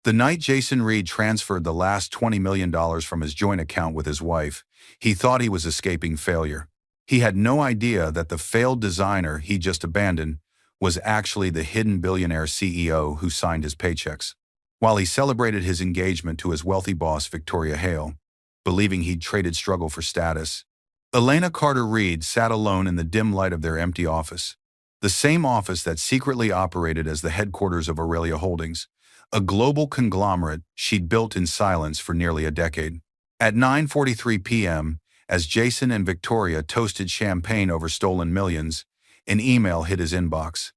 The night Jason Reed transferred the last $20 million from his joint account with his wife, he thought he was escaping failure. He had no idea that the failed designer he just abandoned was actually the hidden billionaire CEO who signed his paychecks. While he celebrated his engagement to his wealthy boss, Victoria Hale, believing he'd traded struggle for status, Elena Carter Reed sat alone in the dim light of their empty office. The same office that secretly operated as the headquarters of Aurelia Holdings, a global conglomerate she'd built in silence for nearly a decade. At 9:43 p.m., as Jason and Victoria toasted champagne over stolen millions, an email hit his inbox.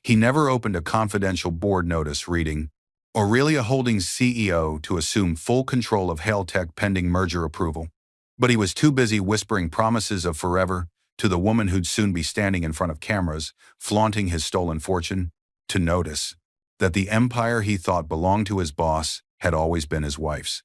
He never opened a confidential board notice reading, "Aurelia Holdings CEO to assume full control of Hale Tech pending merger approval." But he was too busy whispering promises of forever to the woman who'd soon be standing in front of cameras, flaunting his stolen fortune, to notice that the empire he thought belonged to his boss had always been his wife's.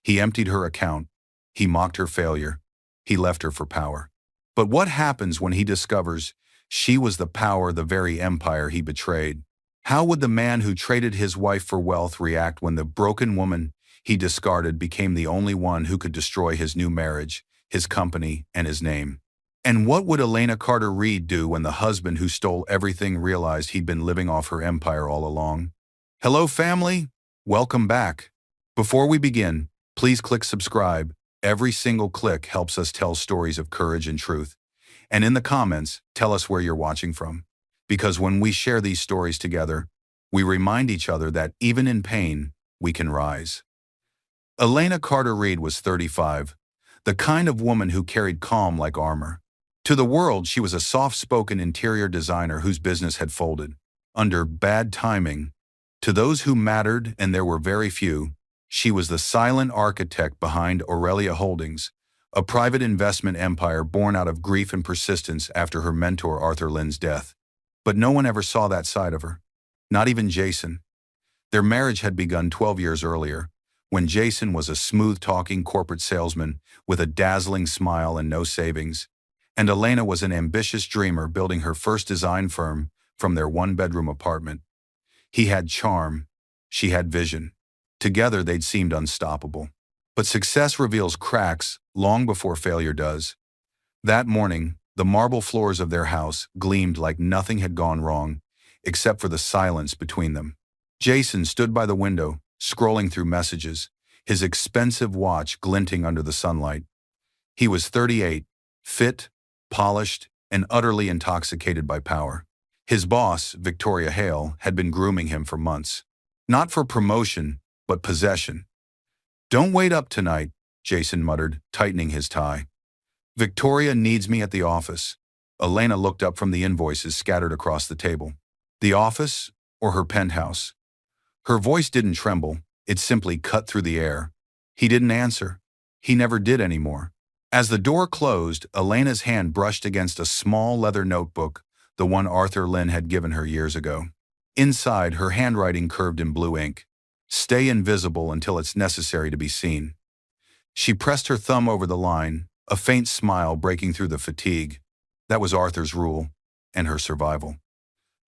He emptied her account. He mocked her failure. He left her for power. But what happens when he discovers she was the power, the very empire he betrayed? How would the man who traded his wife for wealth react when the broken woman he discarded became the only one who could destroy his new marriage, his company, and his name? And what would Elena Carter Reed do when the husband who stole everything realized he'd been living off her empire all along? Hello, family. Welcome back. Before we begin, please click subscribe. Every single click helps us tell stories of courage and truth. And in the comments, tell us where you're watching from. Because when we share these stories together, we remind each other that even in pain, we can rise. Elena Carter Reed was 35, the kind of woman who carried calm like armor. To the world, she was a soft-spoken interior designer whose business had folded under bad timing. To those who mattered, and there were very few, she was the silent architect behind Aurelia Holdings, a private investment empire born out of grief and persistence after her mentor Arthur Lynn's death. But no one ever saw that side of her, not even Jason. Their marriage had begun 12 years earlier, when Jason was a smooth-talking corporate salesman with a dazzling smile and no savings, and Elena was an ambitious dreamer building her first design firm from their one-bedroom apartment. He had charm, she had vision. Together they'd seemed unstoppable. But success reveals cracks long before failure does. That morning, the marble floors of their house gleamed like nothing had gone wrong, except for the silence between them. Jason stood by the window, scrolling through messages, his expensive watch glinting under the sunlight. He was 38, fit, polished, and utterly intoxicated by power. His boss, Victoria Hale, had been grooming him for months. Not for promotion, but possession. "Don't wait up tonight," Jason muttered, tightening his tie. "Victoria needs me at the office." Elena looked up from the invoices scattered across the table. The office or her penthouse? Her voice didn't tremble, it simply cut through the air. He didn't answer. He never did anymore. As the door closed, Elena's hand brushed against a small leather notebook, the one Arthur Lynn had given her years ago. Inside, her handwriting curved in blue ink. "Stay invisible until it's necessary to be seen." She pressed her thumb over the line, a faint smile breaking through the fatigue. That was Arthur's rule, and her survival.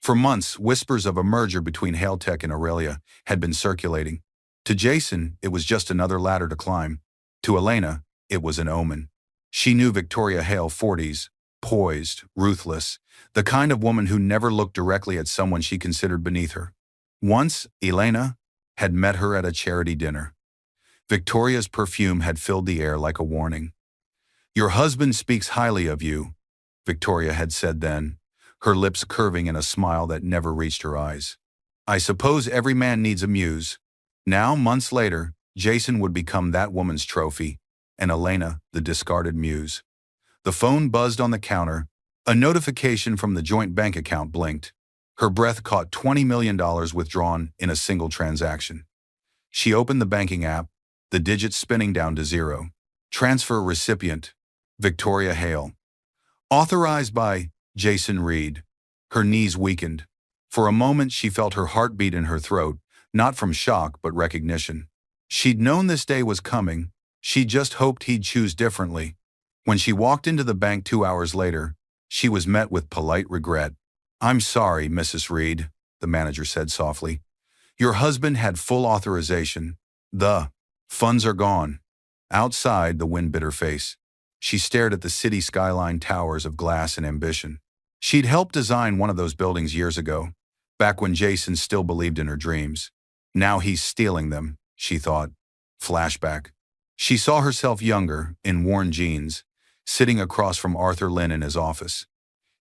For months, whispers of a merger between Hale Tech and Aurelia had been circulating. To Jason, it was just another ladder to climb. To Elena, it was an omen. She knew Victoria Hale, 40s, poised, ruthless, the kind of woman who never looked directly at someone she considered beneath her. Once, Elena had met her at a charity dinner. Victoria's perfume had filled the air like a warning. "Your husband speaks highly of you," Victoria had said then, her lips curving in a smile that never reached her eyes. "I suppose every man needs a muse." Now, months later, Jason would become that woman's trophy, and Elena the discarded muse. The phone buzzed on the counter. A notification from the joint bank account blinked. Her breath caught $20 million withdrawn in a single transaction. She opened the banking app, the digits spinning down to zero. Transfer recipient, Victoria Hale. Authorized by Jason Reed. Her knees weakened. For a moment she felt her heartbeat in her throat, not from shock but recognition. She'd known this day was coming. She just hoped he'd choose differently. When she walked into the bank 2 hours later, she was met with polite regret. "I'm sorry, Mrs. Reed," the manager said softly. Your husband had full authorization. The funds are gone. Outside, the wind bit her face. She stared at the city skyline towers of glass and ambition. She'd helped design one of those buildings years ago, back when Jason still believed in her dreams. Now he's stealing them, she thought. Flashback. She saw herself younger, in worn jeans, sitting across from Arthur Lynn in his office.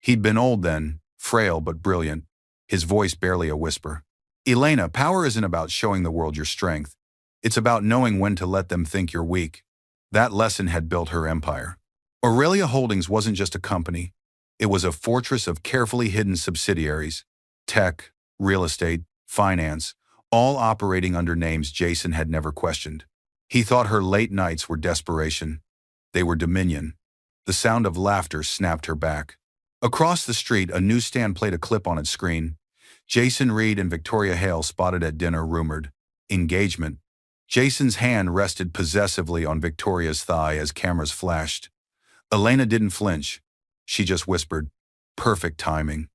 He'd been old then, frail but brilliant, his voice barely a whisper. Elena, power isn't about showing the world your strength. It's about knowing when to let them think you're weak. That lesson had built her empire. Aurelia Holdings wasn't just a company. It was a fortress of carefully hidden subsidiaries. Tech, real estate, finance, all operating under names Jason had never questioned. He thought her late nights were desperation. They were dominion. The sound of laughter snapped her back. Across the street, a newsstand played a clip on its screen. Jason Reed and Victoria Hale spotted at dinner, rumored engagement. Jason's hand rested possessively on Victoria's thigh as cameras flashed. Elena didn't flinch. She just whispered, "Perfect timing."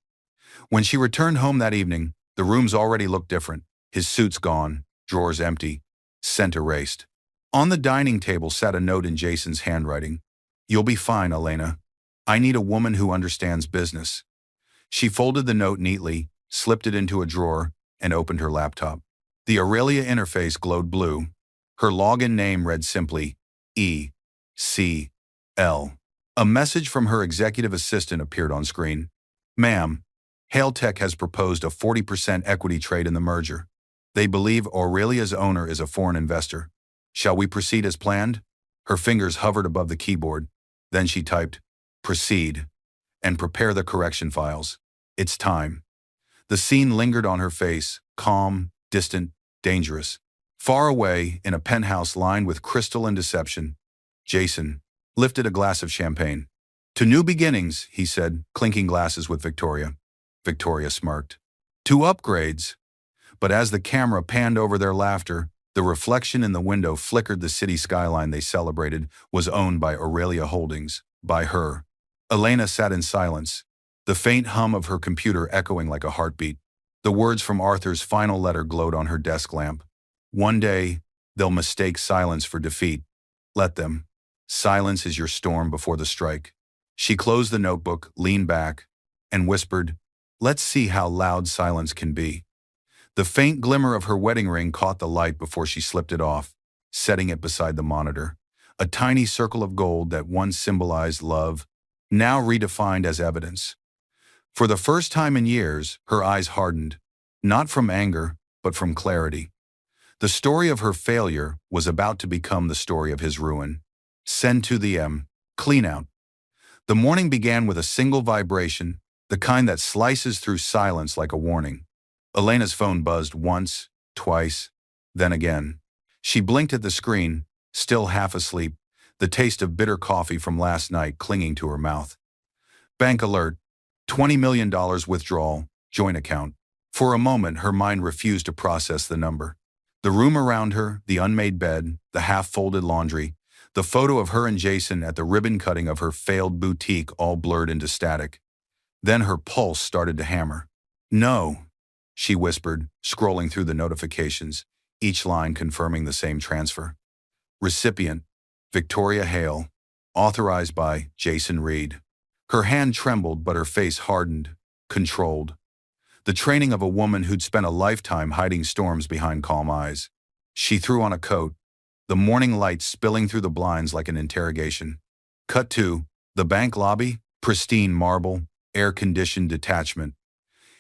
When she returned home that evening, the rooms already looked different. His suit's gone, drawers empty, scent erased. On the dining table sat a note in Jason's handwriting. "You'll be fine, Elena. I need a woman who understands business." She folded the note neatly, slipped it into a drawer, and opened her laptop. The Aurelia interface glowed blue. Her login name read simply, E.C.L. A message from her executive assistant appeared on screen. "Ma'am, Hale Tech has proposed a 40% equity trade in the merger. They believe Aurelia's owner is a foreign investor. Shall we proceed as planned?" Her fingers hovered above the keyboard. Then she typed, "Proceed, and prepare the correction files. It's time." The scene lingered on her face, calm, distant, dangerous. Far away, in a penthouse lined with crystal and deception, Jason lifted a glass of champagne. "To new beginnings," he said, clinking glasses with Victoria. Victoria smirked. "To upgrades." But as the camera panned over their laughter, the reflection in the window flickered. The city skyline they celebrated was owned by Aurelia Holdings, by her. Elena sat in silence, the faint hum of her computer echoing like a heartbeat. The words from Arthur's final letter glowed on her desk lamp. "One day, they'll mistake silence for defeat. Let them. Silence is your storm before the strike." She closed the notebook, leaned back, and whispered, "Let's see how loud silence can be." The faint glimmer of her wedding ring caught the light before she slipped it off, setting it beside the monitor. A tiny circle of gold that once symbolized love, now redefined as evidence. For the first time in years, her eyes hardened, not from anger, but from clarity. The story of her failure was about to become the story of his ruin. Send to the clean out. The morning began with a single vibration, the kind that slices through silence like a warning. Elena's phone buzzed once, twice, then again. She blinked at the screen, still half asleep, the taste of bitter coffee from last night clinging to her mouth. Bank alert, $20 million withdrawal, joint account. For a moment, her mind refused to process the number. The room around her, the unmade bed, the half-folded laundry, the photo of her and Jason at the ribbon cutting of her failed boutique all blurred into static. Then her pulse started to hammer. "No," she whispered, scrolling through the notifications, each line confirming the same transfer. Recipient, Victoria Hale. Authorized by Jason Reed. Her hand trembled, but her face hardened, controlled. The training of a woman who'd spent a lifetime hiding storms behind calm eyes. She threw on a coat, the morning light spilling through the blinds like an interrogation. Cut to the bank lobby, pristine marble, air-conditioned detachment.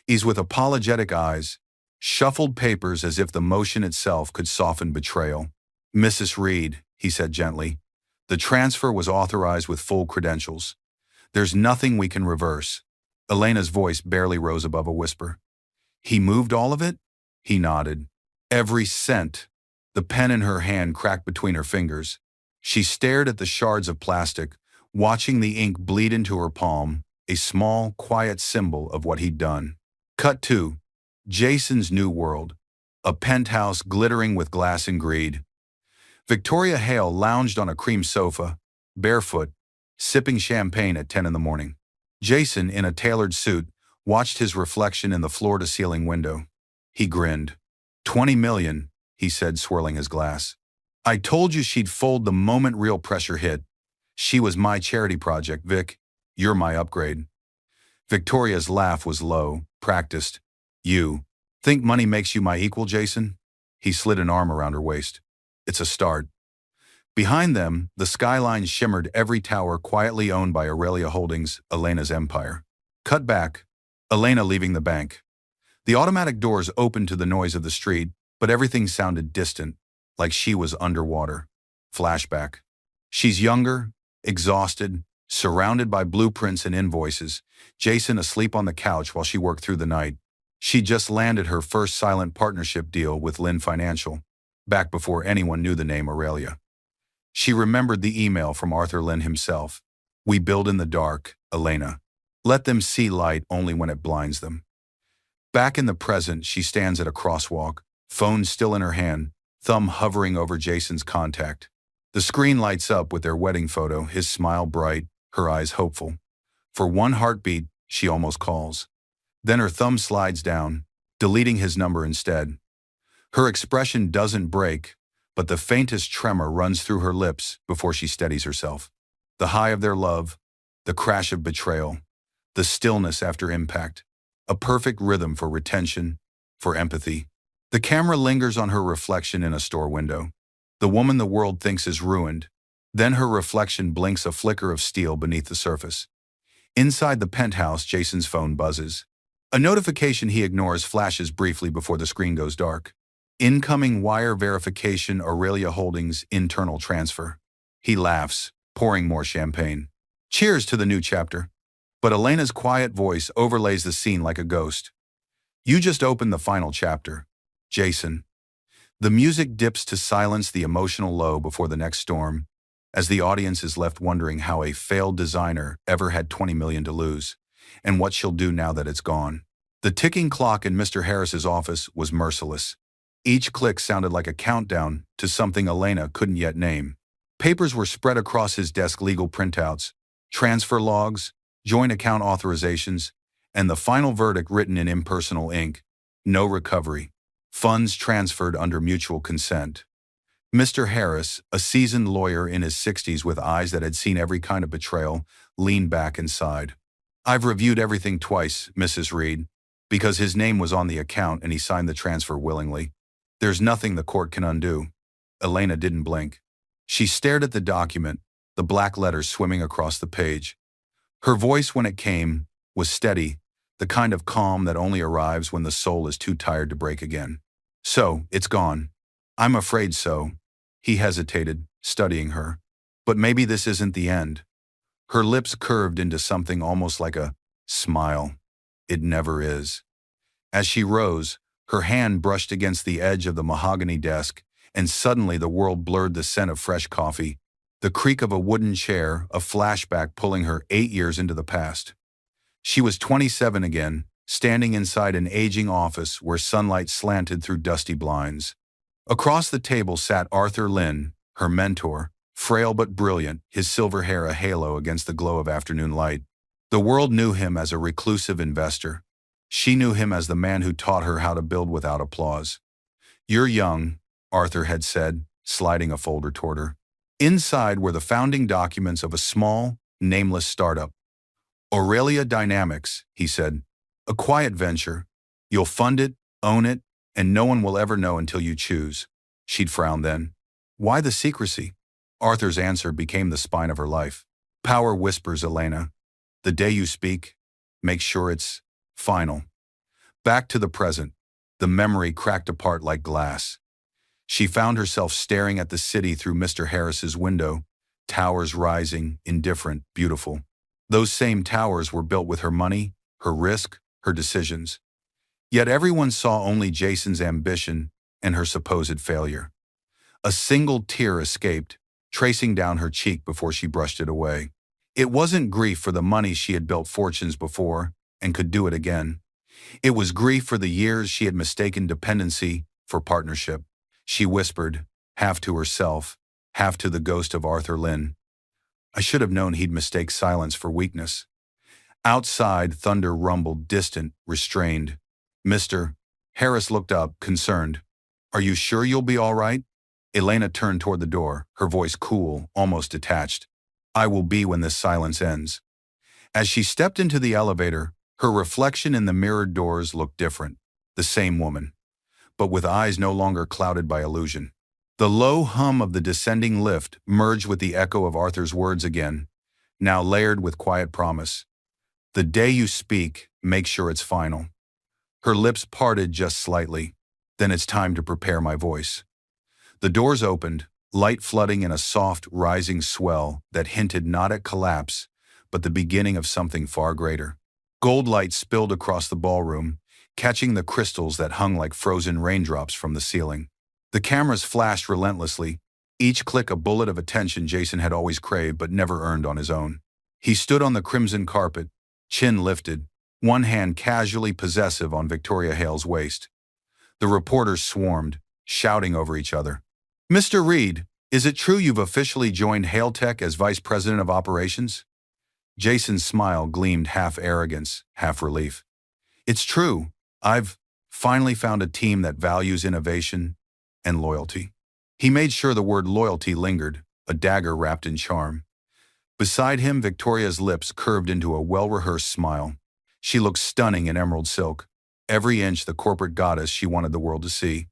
He's with apologetic eyes, shuffled papers as if the motion itself could soften betrayal. "Mrs. Reed," he said gently, "the transfer was authorized with full credentials. There's nothing we can reverse." Elena's voice barely rose above a whisper. "He moved all of it?" He nodded. "Every cent." The pen in her hand cracked between her fingers. She stared at the shards of plastic, watching the ink bleed into her palm, a small, quiet symbol of what he'd done. Cut to Jason's new world, a penthouse glittering with glass and greed. Victoria Hale lounged on a cream sofa, barefoot, sipping champagne at 10 in the morning. Jason, in a tailored suit, watched his reflection in the floor-to-ceiling window. He grinned. 20 million, he said, swirling his glass. I told you she'd fold the moment real pressure hit. She was my charity project, Vic. You're my upgrade. Victoria's laugh was low, practiced. You think money makes you my equal, Jason? He slid an arm around her waist. It's a start. Behind them, the skyline shimmered, every tower quietly owned by Aurelia Holdings, Elena's empire. Cut back. Elena leaving the bank. The automatic doors opened to the noise of the street, but everything sounded distant, like she was underwater. Flashback. She's younger, exhausted, surrounded by blueprints and invoices, Jason asleep on the couch while she worked through the night. She just landed her first silent partnership deal with Lynn Financial, back before anyone knew the name Aurelia. She remembered the email from Arthur Lynn himself. We build in the dark, Elena. Let them see light only when it blinds them. Back in the present, she stands at a crosswalk, phone still in her hand, thumb hovering over Jason's contact. The screen lights up with their wedding photo, his smile bright, her eyes hopeful. For one heartbeat, she almost calls. Then her thumb slides down, deleting his number instead. Her expression doesn't break, but the faintest tremor runs through her lips before she steadies herself. The high of their love, the crash of betrayal, the stillness after impact, a perfect rhythm for retention, for empathy. The camera lingers on her reflection in a store window. The woman the world thinks is ruined. Then her reflection blinks, a flicker of steel beneath the surface. Inside the penthouse, Jason's phone buzzes. A notification he ignores flashes briefly before the screen goes dark. Incoming wire verification, Aurelia Holdings internal transfer. He laughs, pouring more champagne. Cheers to the new chapter. But Elena's quiet voice overlays the scene like a ghost. You just opened the final chapter, Jason. The music dips to silence, the emotional low before the next storm, as the audience is left wondering how a failed designer ever had 20 million to lose, and what she'll do now that it's gone. The ticking clock in Mr. Harris's office was merciless. Each click sounded like a countdown to something Elena couldn't yet name. Papers were spread across his desk, legal printouts, transfer logs, joint account authorizations, and the final verdict written in impersonal ink. No recovery. Funds transferred under mutual consent. Mr. Harris, a seasoned lawyer in his 60s with eyes that had seen every kind of betrayal, leaned back and sighed. I've reviewed everything twice, Mrs. Reed, because his name was on the account and he signed the transfer willingly. There's nothing the court can undo. Elena didn't blink. She stared at the document, the black letters swimming across the page. Her voice, when it came, was steady, the kind of calm that only arrives when the soul is too tired to break again. So, it's gone. I'm afraid so. He hesitated, studying her. But maybe this isn't the end. Her lips curved into something almost like a smile. It never is. As she rose, her hand brushed against the edge of the mahogany desk, and suddenly the world blurred, the scent of fresh coffee, the creak of a wooden chair, a flashback pulling her 8 years into the past. She was 27 again, standing inside an aging office where sunlight slanted through dusty blinds. Across the table sat Arthur Lynn, her mentor, frail but brilliant, his silver hair a halo against the glow of afternoon light. The world knew him as a reclusive investor. She knew him as the man who taught her how to build without applause. You're young, Arthur had said, sliding a folder toward her. Inside were the founding documents of a small, nameless startup. Aurelia Dynamics, he said. A quiet venture. You'll fund it, own it, and no one will ever know until you choose. She'd frowned then. Why the secrecy? Arthur's answer became the spine of her life. Power whispers, Elena. The day you speak, make sure it's final. Back to the present. The memory cracked apart like glass. She found herself staring at the city through Mr. Harris's window, towers rising, indifferent, beautiful. Those same towers were built with her money, her risk, her decisions. Yet everyone saw only Jason's ambition and her supposed failure. A single tear escaped, tracing down her cheek before she brushed it away. It wasn't grief for the money she had built fortunes before and could do it again. It was grief for the years she had mistaken dependency for partnership. She whispered, half to herself, half to the ghost of Arthur Lynn. I should have known he'd mistake silence for weakness. Outside, thunder rumbled, distant, restrained. Mr. Harris looked up, concerned. Are you sure you'll be all right? Elena turned toward the door, her voice cool, almost detached. I will be when this silence ends. As she stepped into the elevator, her reflection in the mirrored doors looked different. The same woman, but with eyes no longer clouded by illusion. The low hum of the descending lift merged with the echo of Arthur's words again, now layered with quiet promise. The day you speak, make sure it's final. Her lips parted just slightly. Then it's time to prepare my voice. The doors opened, light flooding in a soft, rising swell that hinted not at collapse, but the beginning of something far greater. Gold light spilled across the ballroom, catching the crystals that hung like frozen raindrops from the ceiling. The cameras flashed relentlessly, each click a bullet of attention Jason had always craved but never earned on his own. He stood on the crimson carpet, chin lifted, one hand casually possessive on Victoria Hale's waist. The reporters swarmed, shouting over each other. Mr. Reed, is it true you've officially joined Hale Tech as Vice President of Operations? Jason's smile gleamed half arrogance, half relief. It's true. I've finally found a team that values innovation and loyalty. He made sure the word loyalty lingered, a dagger wrapped in charm. Beside him, Victoria's lips curved into a well-rehearsed smile. She looked stunning in emerald silk, every inch the corporate goddess she wanted the world to see.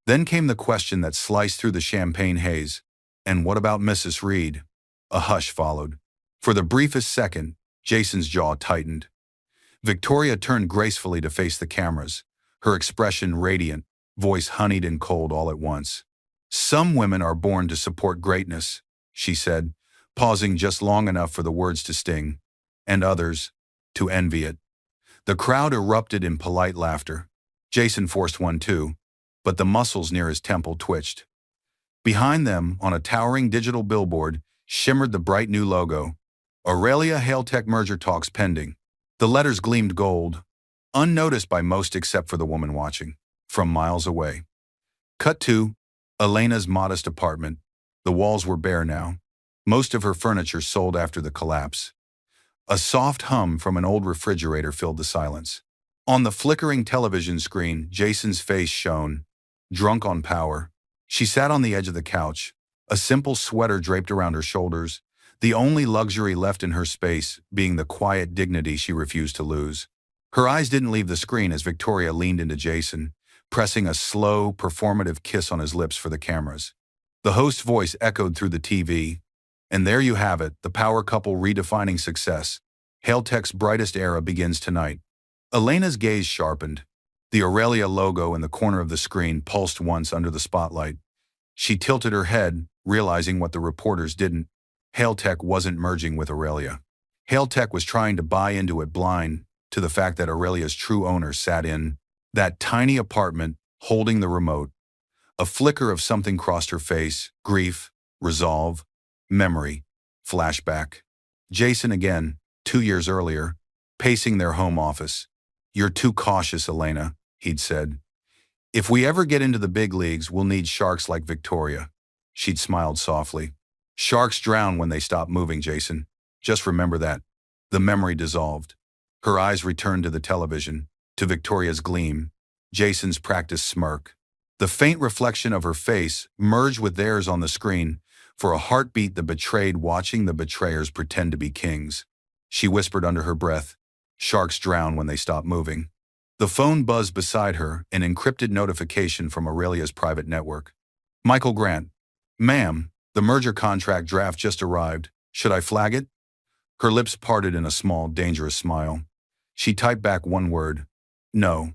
Then came the question that sliced through the champagne haze. And what about Mrs. Reed? A hush followed. For the briefest second, Jason's jaw tightened. Victoria turned gracefully to face the cameras, her expression radiant, voice honeyed and cold all at once. Some women are born to support greatness, she said, pausing just long enough for the words to sting, and others, to envy it. The crowd erupted in polite laughter. Jason forced one too, but the muscles near his temple twitched. Behind them, on a towering digital billboard, shimmered the bright new logo, Aurelia Hale Tech merger talks pending. The letters gleamed gold, unnoticed by most except for the woman watching, from miles away. Cut to Elena's modest apartment. The walls were bare now, most of her furniture sold after the collapse. A soft hum from an old refrigerator filled the silence. On the flickering television screen, Jason's face shone, drunk on power. She sat on the edge of the couch, a simple sweater draped around her shoulders, the only luxury left in her space being the quiet dignity she refused to lose. Her eyes didn't leave the screen as Victoria leaned into Jason, pressing a slow, performative kiss on his lips for the cameras. The host's voice echoed through the TV. And there you have it, the power couple redefining success. Hale Tech's brightest era begins tonight. Elena's gaze sharpened. The Aurelia logo in the corner of the screen pulsed once under the spotlight. She tilted her head, realizing what the reporters didn't. Hale Tech wasn't merging with Aurelia. Hale Tech was trying to buy into it blind to the fact that Aurelia's true owner sat in that tiny apartment holding the remote. A flicker of something crossed her face, grief, resolve, memory, flashback. Jason again, 2 years earlier, pacing their home office. You're too cautious, Elena, he'd said. If we ever get into the big leagues, we'll need sharks like Victoria. She'd smiled softly. Sharks drown when they stop moving, Jason. Just remember that. The memory dissolved. Her eyes returned to the television, to Victoria's gleam, Jason's practiced smirk. The faint reflection of her face merged with theirs on the screen, for a heartbeat that betrayed watching the betrayers pretend to be kings. She whispered under her breath, sharks drown when they stop moving. The phone buzzed beside her, an encrypted notification from Aurelia's private network. Michael Grant. Ma'am, the merger contract draft just arrived. Should I flag it? Her lips parted in a small, dangerous smile. She typed back one word. No.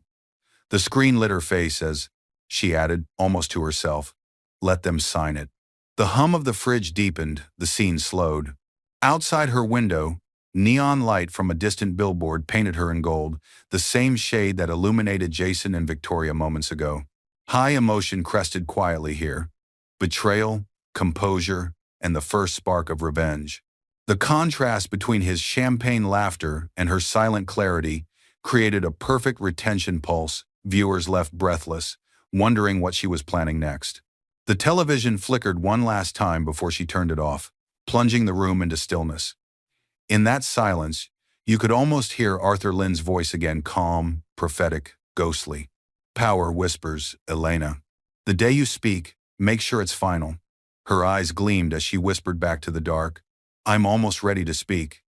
The screen lit her face as, she added, almost to herself, let them sign it. The hum of the fridge deepened, the scene slowed. Outside her window, neon light from a distant billboard painted her in gold, the same shade that illuminated Jason and Victoria moments ago. High emotion crested quietly here. Betrayal, composure, and the first spark of revenge. The contrast between his champagne laughter and her silent clarity created a perfect retention pulse. Viewers left breathless, wondering what she was planning next. The television flickered one last time before she turned it off, plunging the room into stillness. In that silence, you could almost hear Arthur Lynn's voice again, calm, prophetic, ghostly. Power whispers, Elena. The day you speak, make sure it's final. Her eyes gleamed as she whispered back to the dark, I'm almost ready to speak.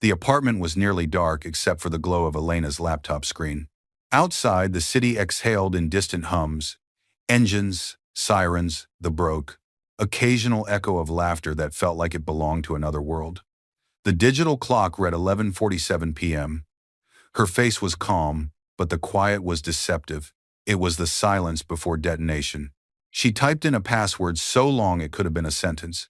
The apartment was nearly dark except for the glow of Elena's laptop screen. Outside, the city exhaled in distant hums. Engines, sirens, the broke. Occasional echo of laughter that felt like it belonged to another world. The digital clock read 11:47 p.m. Her face was calm, but the quiet was deceptive. It was the silence before detonation. She typed in a password so long it could have been a sentence.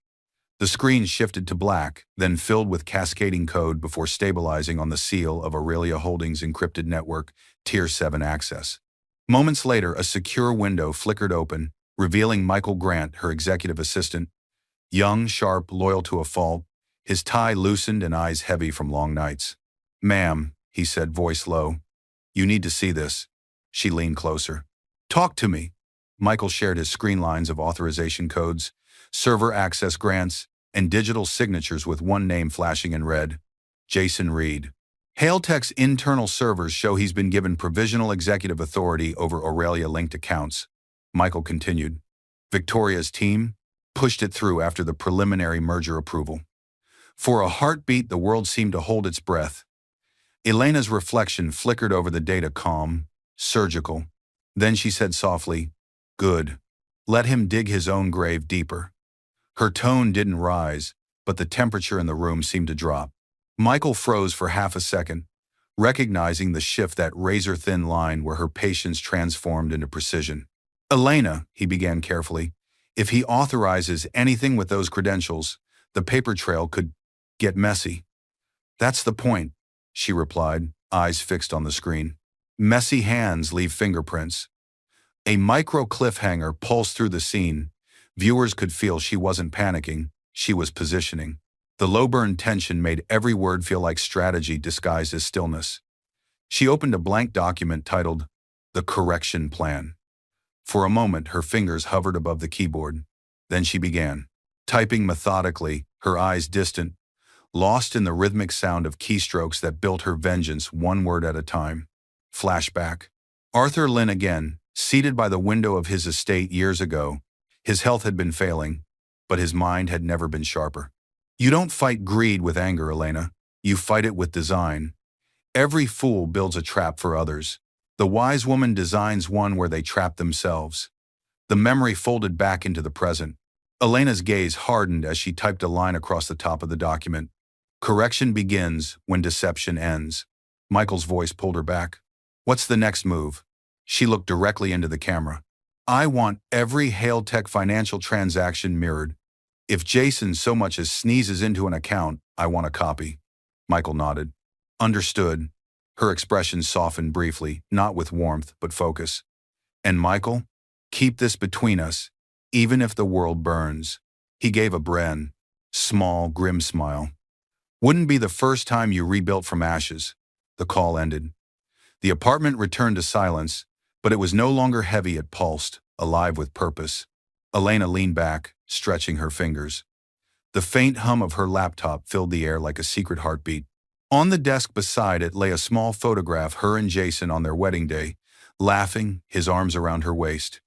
The screen shifted to black, then filled with cascading code before stabilizing on the seal of Aurelia Holdings' encrypted network, Tier 7 access. Moments later, a secure window flickered open, revealing Michael Grant, her executive assistant. Young, sharp, loyal to a fault, his tie loosened and eyes heavy from long nights. Ma'am, he said, voice low. You need to see this. She leaned closer. Talk to me. Michael shared his screen lines of authorization codes, server access grants, and digital signatures with one name flashing in red. Jason Reed. HaleTech's internal servers show he's been given provisional executive authority over Aurelia-linked accounts. Michael continued. Victoria's team pushed it through after the preliminary merger approval. For a heartbeat, the world seemed to hold its breath. Elena's reflection flickered over the data, calm, surgical. Then she said softly, Good. Let him dig his own grave deeper. Her tone didn't rise, but the temperature in the room seemed to drop. Michael froze for half a second, recognizing the shift, that razor-thin line where her patience transformed into precision. Elena, he began carefully, if he authorizes anything with those credentials, the paper trail could get messy. That's the point, she replied, eyes fixed on the screen. Messy hands leave fingerprints. A micro cliffhanger pulsed through the scene. Viewers could feel she wasn't panicking, she was positioning. The low-burn tension made every word feel like strategy disguised as stillness. She opened a blank document titled, The Correction Plan. For a moment, her fingers hovered above the keyboard. Then she began, typing methodically, her eyes distant, lost in the rhythmic sound of keystrokes that built her vengeance one word at a time. Flashback. Arthur Lynn again, seated by the window of his estate years ago. His health had been failing, but his mind had never been sharper. You don't fight greed with anger, Elena. You fight it with design. Every fool builds a trap for others. The wise woman designs one where they trap themselves. The memory folded back into the present. Elena's gaze hardened as she typed a line across the top of the document. Correction begins when deception ends. Michael's voice pulled her back. What's the next move? She looked directly into the camera. I want every HaleTech financial transaction mirrored. If Jason so much as sneezes into an account, I want a copy. Michael nodded. Understood. Her expression softened briefly, not with warmth, but focus. And Michael, keep this between us, even if the world burns. He gave a Bren, small, grim smile. Wouldn't be the first time you rebuilt from ashes. The call ended. The apartment returned to silence, but it was no longer heavy, it pulsed, alive with purpose. Elena leaned back, stretching her fingers. The faint hum of her laptop filled the air like a secret heartbeat. On the desk beside it lay a small photograph, her and Jason on their wedding day, laughing, his arms around her waist.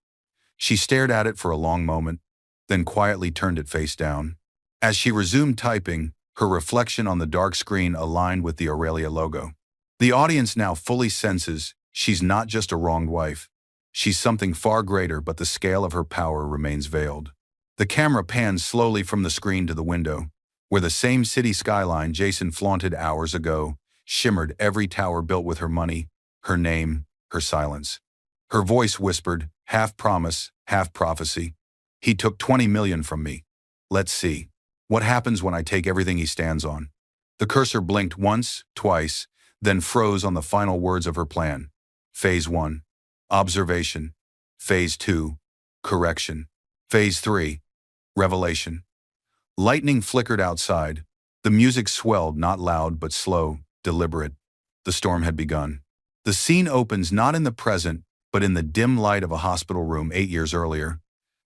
She stared at it for a long moment, then quietly turned it face down. As she resumed typing, her reflection on the dark screen aligned with the Aurelia logo. The audience now fully senses she's not just a wronged wife. She's something far greater, but the scale of her power remains veiled. The camera pans slowly from the screen to the window, where the same city skyline Jason flaunted hours ago shimmered, every tower built with her money, her name, her silence. Her voice whispered, half promise, half prophecy. He took 20 million from me. Let's see. What happens when I take everything he stands on? The cursor blinked once, twice, then froze on the final words of her plan. Phase 1. Observation. Phase 2. Correction. Phase 3. Revelation. Lightning flickered outside. The music swelled, not loud but slow, deliberate. The storm had begun. The scene opens not in the present, but in the dim light of a hospital room 8 years earlier.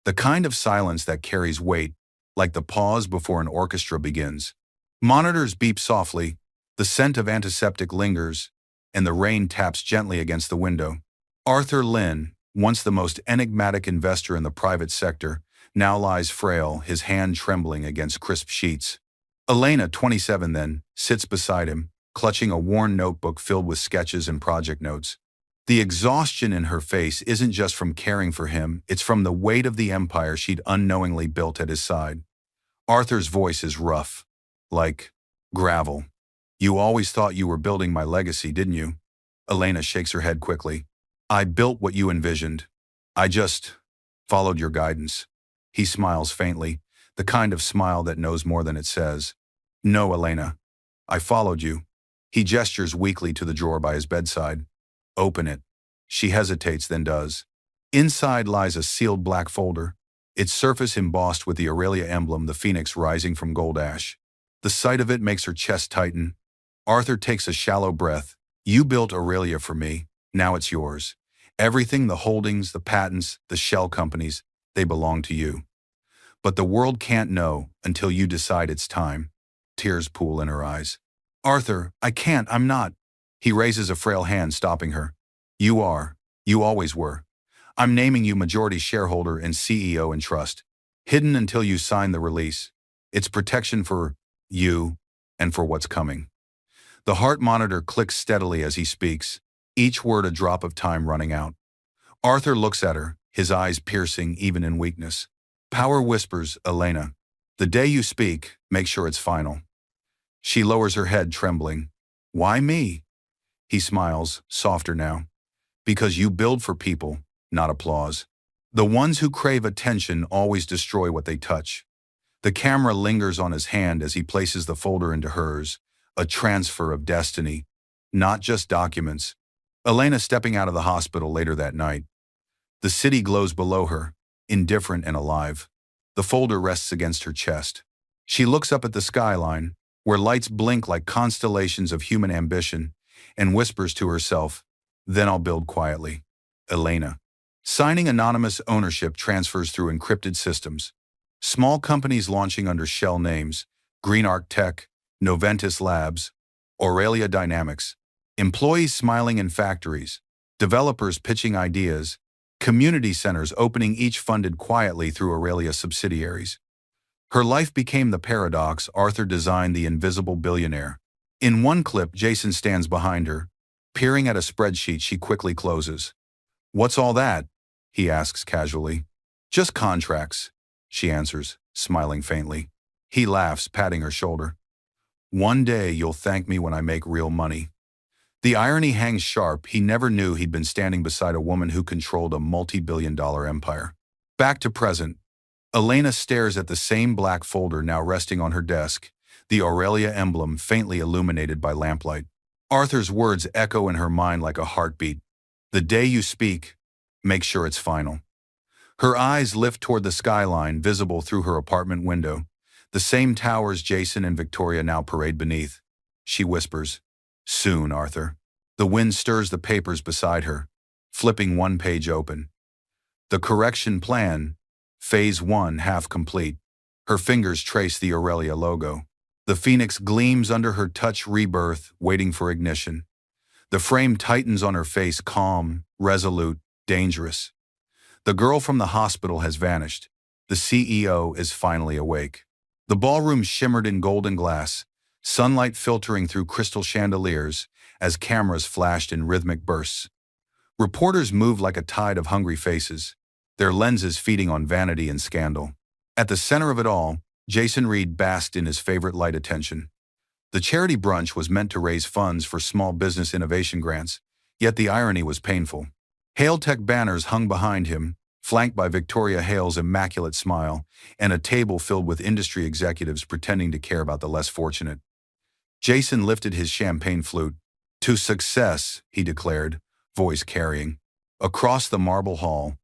The kind of silence that carries weight, like the pause before an orchestra begins. Monitors beep softly, the scent of antiseptic lingers, and the rain taps gently against the window. Arthur Lynn, once the most enigmatic investor in the private sector, now lies frail, his hand trembling against crisp sheets. Elena, 27 then, sits beside him, clutching a worn notebook filled with sketches and project notes. The exhaustion in her face isn't just from caring for him, it's from the weight of the empire she'd unknowingly built at his side. Arthur's voice is rough, like gravel. You always thought you were building my legacy, didn't you? Elena shakes her head quickly. I built what you envisioned. I just followed your guidance. He smiles faintly, the kind of smile that knows more than it says. No, Elena. I followed you. He gestures weakly to the drawer by his bedside. Open it. She hesitates, then does. Inside lies a sealed black folder, its surface embossed with the Aurelia emblem, the phoenix rising from gold ash. The sight of it makes her chest tighten. Arthur takes a shallow breath. You built Aurelia for me. Now it's yours. Everything, the holdings, the patents, the shell companies, they belong to you. But the world can't know until you decide it's time. Tears pool in her eyes. Arthur, I can't, I'm not. He raises a frail hand, stopping her. You are. You always were. I'm naming you majority shareholder and CEO in trust. Hidden until you sign the release. It's protection for you and for what's coming. The heart monitor clicks steadily as he speaks, each word a drop of time running out. Arthur looks at her, his eyes piercing even in weakness. Power whispers, Elena. The day you speak, make sure it's final. She lowers her head, trembling. Why me? He smiles, softer now. Because you build for people, not applause. The ones who crave attention always destroy what they touch. The camera lingers on his hand as he places the folder into hers, a transfer of destiny, not just documents. Elena stepping out of the hospital later that night. The city glows below her, indifferent and alive. The folder rests against her chest. She looks up at the skyline, where lights blink like constellations of human ambition, and whispers to herself, then I'll build quietly. Elena. Signing anonymous ownership transfers through encrypted systems. Small companies launching under shell names, GreenArc Tech, Noventis Labs, Aurelia Dynamics. Employees smiling in factories, developers pitching ideas, community centers opening, each funded quietly through Aurelia subsidiaries. Her life became the paradox Arthur designed, the invisible billionaire. In one clip, Jason stands behind her, peering at a spreadsheet she quickly closes. What's all that? He asks casually. Just contracts, she answers, smiling faintly. He laughs, patting her shoulder. One day you'll thank me when I make real money. The irony hangs sharp. He never knew he'd been standing beside a woman who controlled a multi-billion-dollar empire. Back to present. Elena stares at the same black folder now resting on her desk, the Aurelia emblem faintly illuminated by lamplight. Arthur's words echo in her mind like a heartbeat. The day you speak, make sure it's final. Her eyes lift toward the skyline visible through her apartment window, the same towers Jason and Victoria now parade beneath. She whispers, Soon, Arthur. The wind stirs the papers beside her, flipping one page open. The correction plan, Phase 1 half complete. Her fingers trace the Aurelia logo. The phoenix gleams under her touch, rebirth, waiting for ignition. The frame tightens on her face, calm, resolute, dangerous. The girl from the hospital has vanished. The CEO is finally awake. The ballroom shimmered in golden glass, sunlight filtering through crystal chandeliers as cameras flashed in rhythmic bursts. Reporters moved like a tide of hungry faces, their lenses feeding on vanity and scandal. At the center of it all, Jason Reed basked in his favorite light attention. The charity brunch was meant to raise funds for small business innovation grants, yet the irony was painful. Hale Tech banners hung behind him, flanked by Victoria Hale's immaculate smile, and a table filled with industry executives pretending to care about the less fortunate. Jason lifted his champagne flute. To success, he declared, voice carrying, across the marble hall,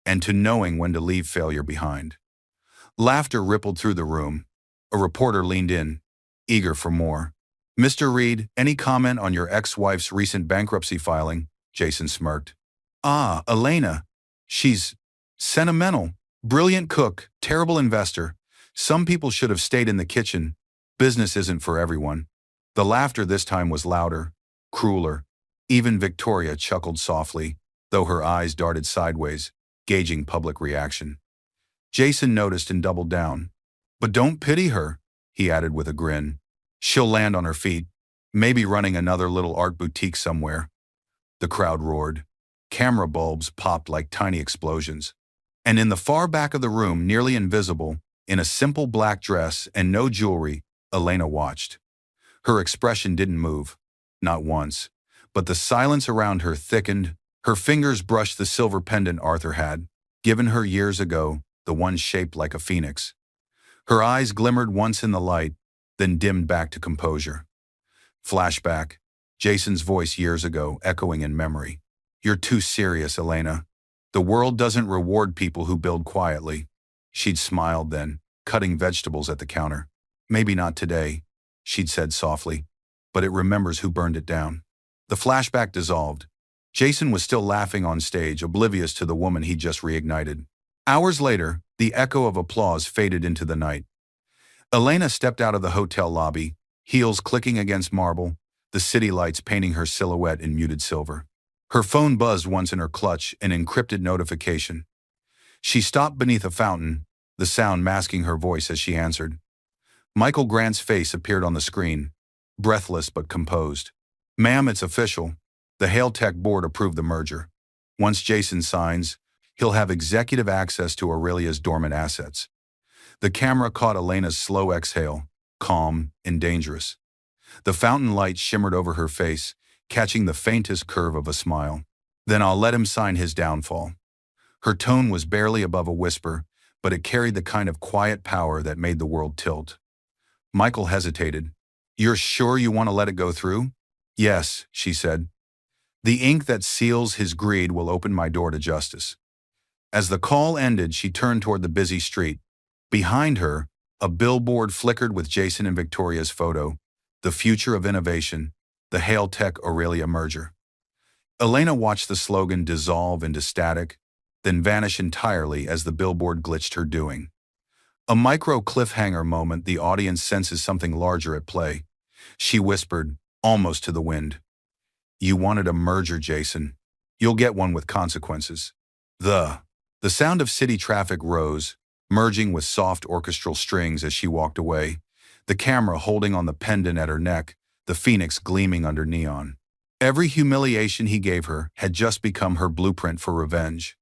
and to knowing when to leave failure behind. Laughter rippled through the room. A reporter leaned in, eager for more. Mr. Reed, any comment on your ex-wife's recent bankruptcy filing? Jason smirked. Ah, Elena. She's sentimental, brilliant cook, terrible investor. Some people should have stayed in the kitchen. Business isn't for everyone. The laughter this time was louder, crueler. Even Victoria chuckled softly. though her eyes darted sideways, gauging public reaction. Jason noticed and doubled down. "But don't pity her," he added with a grin. "She'll land on her feet, maybe running another little art boutique somewhere." The crowd roared. Camera bulbs popped like tiny explosions. And in the far back of the room, nearly invisible, in a simple black dress and no jewelry, Elena watched. Her expression didn't move, not once, but the silence around her thickened. Her fingers brushed the silver pendant Arthur had given her years ago, the one shaped like a phoenix. Her eyes glimmered once in the light, then dimmed back to composure. Flashback, Jason's voice years ago, echoing in memory. "You're too serious, Elena. The world doesn't reward people who build quietly." She'd smiled then, cutting vegetables at the counter. "Maybe not today," she'd said softly, "but it remembers who burned it down." The flashback dissolved. Jason was still laughing on stage, oblivious to the woman he'd just reignited. Hours later, the echo of applause faded into the night. Elena stepped out of the hotel lobby, heels clicking against marble, the city lights painting her silhouette in muted silver. Her phone buzzed once in her clutch, an encrypted notification. She stopped beneath a fountain, the sound masking her voice as she answered. Michael Grant's face appeared on the screen, breathless but composed. "Ma'am, it's official. The HaleTech board approved the merger. Once Jason signs, he'll have executive access to Aurelia's dormant assets." The camera caught Elena's slow exhale, calm and dangerous. The fountain light shimmered over her face, catching the faintest curve of a smile. "Then I'll let him sign his downfall." Her tone was barely above a whisper, but it carried the kind of quiet power that made the world tilt. Michael hesitated. "You're sure you want to let it go through?" "Yes," she said. "The ink that seals his greed will open my door to justice." As the call ended, she turned toward the busy street. Behind her, a billboard flickered with Jason and Victoria's photo, "The future of innovation, the HaleTech Aurelia merger." Elena watched the slogan dissolve into static, then vanish entirely as the billboard glitched her doing. A micro cliffhanger moment, the audience senses something larger at play. She whispered, almost to the wind, "You wanted a merger, Jason. You'll get one with consequences." The sound of city traffic rose, merging with soft orchestral strings as she walked away, the camera holding on the pendant at her neck, the phoenix gleaming under neon. Every humiliation he gave her had just become her blueprint for revenge.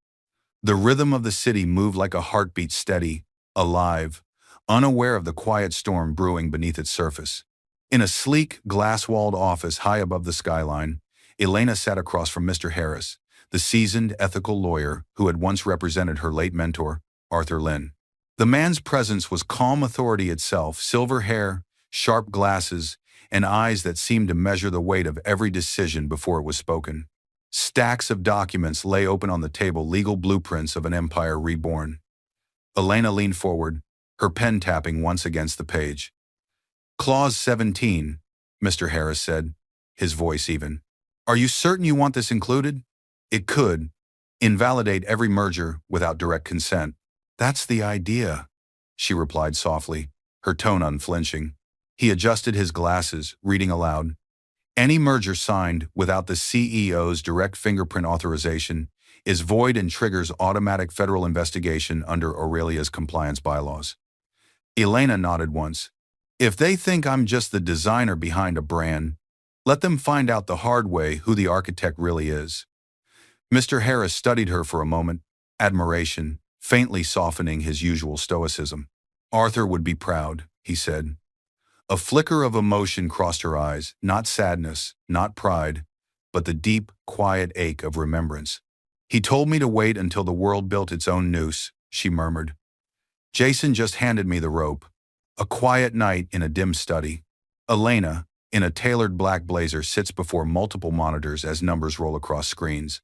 The rhythm of the city moved like a heartbeat, steady, alive, unaware of the quiet storm brewing beneath its surface. In a sleek, glass-walled office high above the skyline, Elena sat across from Mr. Harris, the seasoned, ethical lawyer who had once represented her late mentor, Arthur Lynn. The man's presence was calm authority itself, silver hair, sharp glasses, and eyes that seemed to measure the weight of every decision before it was spoken. Stacks of documents lay open on the table, legal blueprints of an empire reborn. Elena leaned forward, her pen tapping once against the page. "Clause 17, Mr. Harris said, his voice even. "Are you certain you want this included? It could invalidate every merger without direct consent." "That's the idea," she replied softly, her tone unflinching. He adjusted his glasses, reading aloud. "Any merger signed without the CEO's direct fingerprint authorization is void and triggers automatic federal investigation under Aurelia's compliance bylaws." Elena nodded once. "If they think I'm just the designer behind a brand, let them find out the hard way who the architect really is." Mr. Harris studied her for a moment, admiration faintly softening his usual stoicism. "Arthur would be proud," he said. A flicker of emotion crossed her eyes, not sadness, not pride, but the deep, quiet ache of remembrance. "He told me to wait until the world built its own noose," she murmured. "Jason just handed me the rope." A quiet night in a dim study. Elena, in a tailored black blazer, sits before multiple monitors as numbers roll across screens.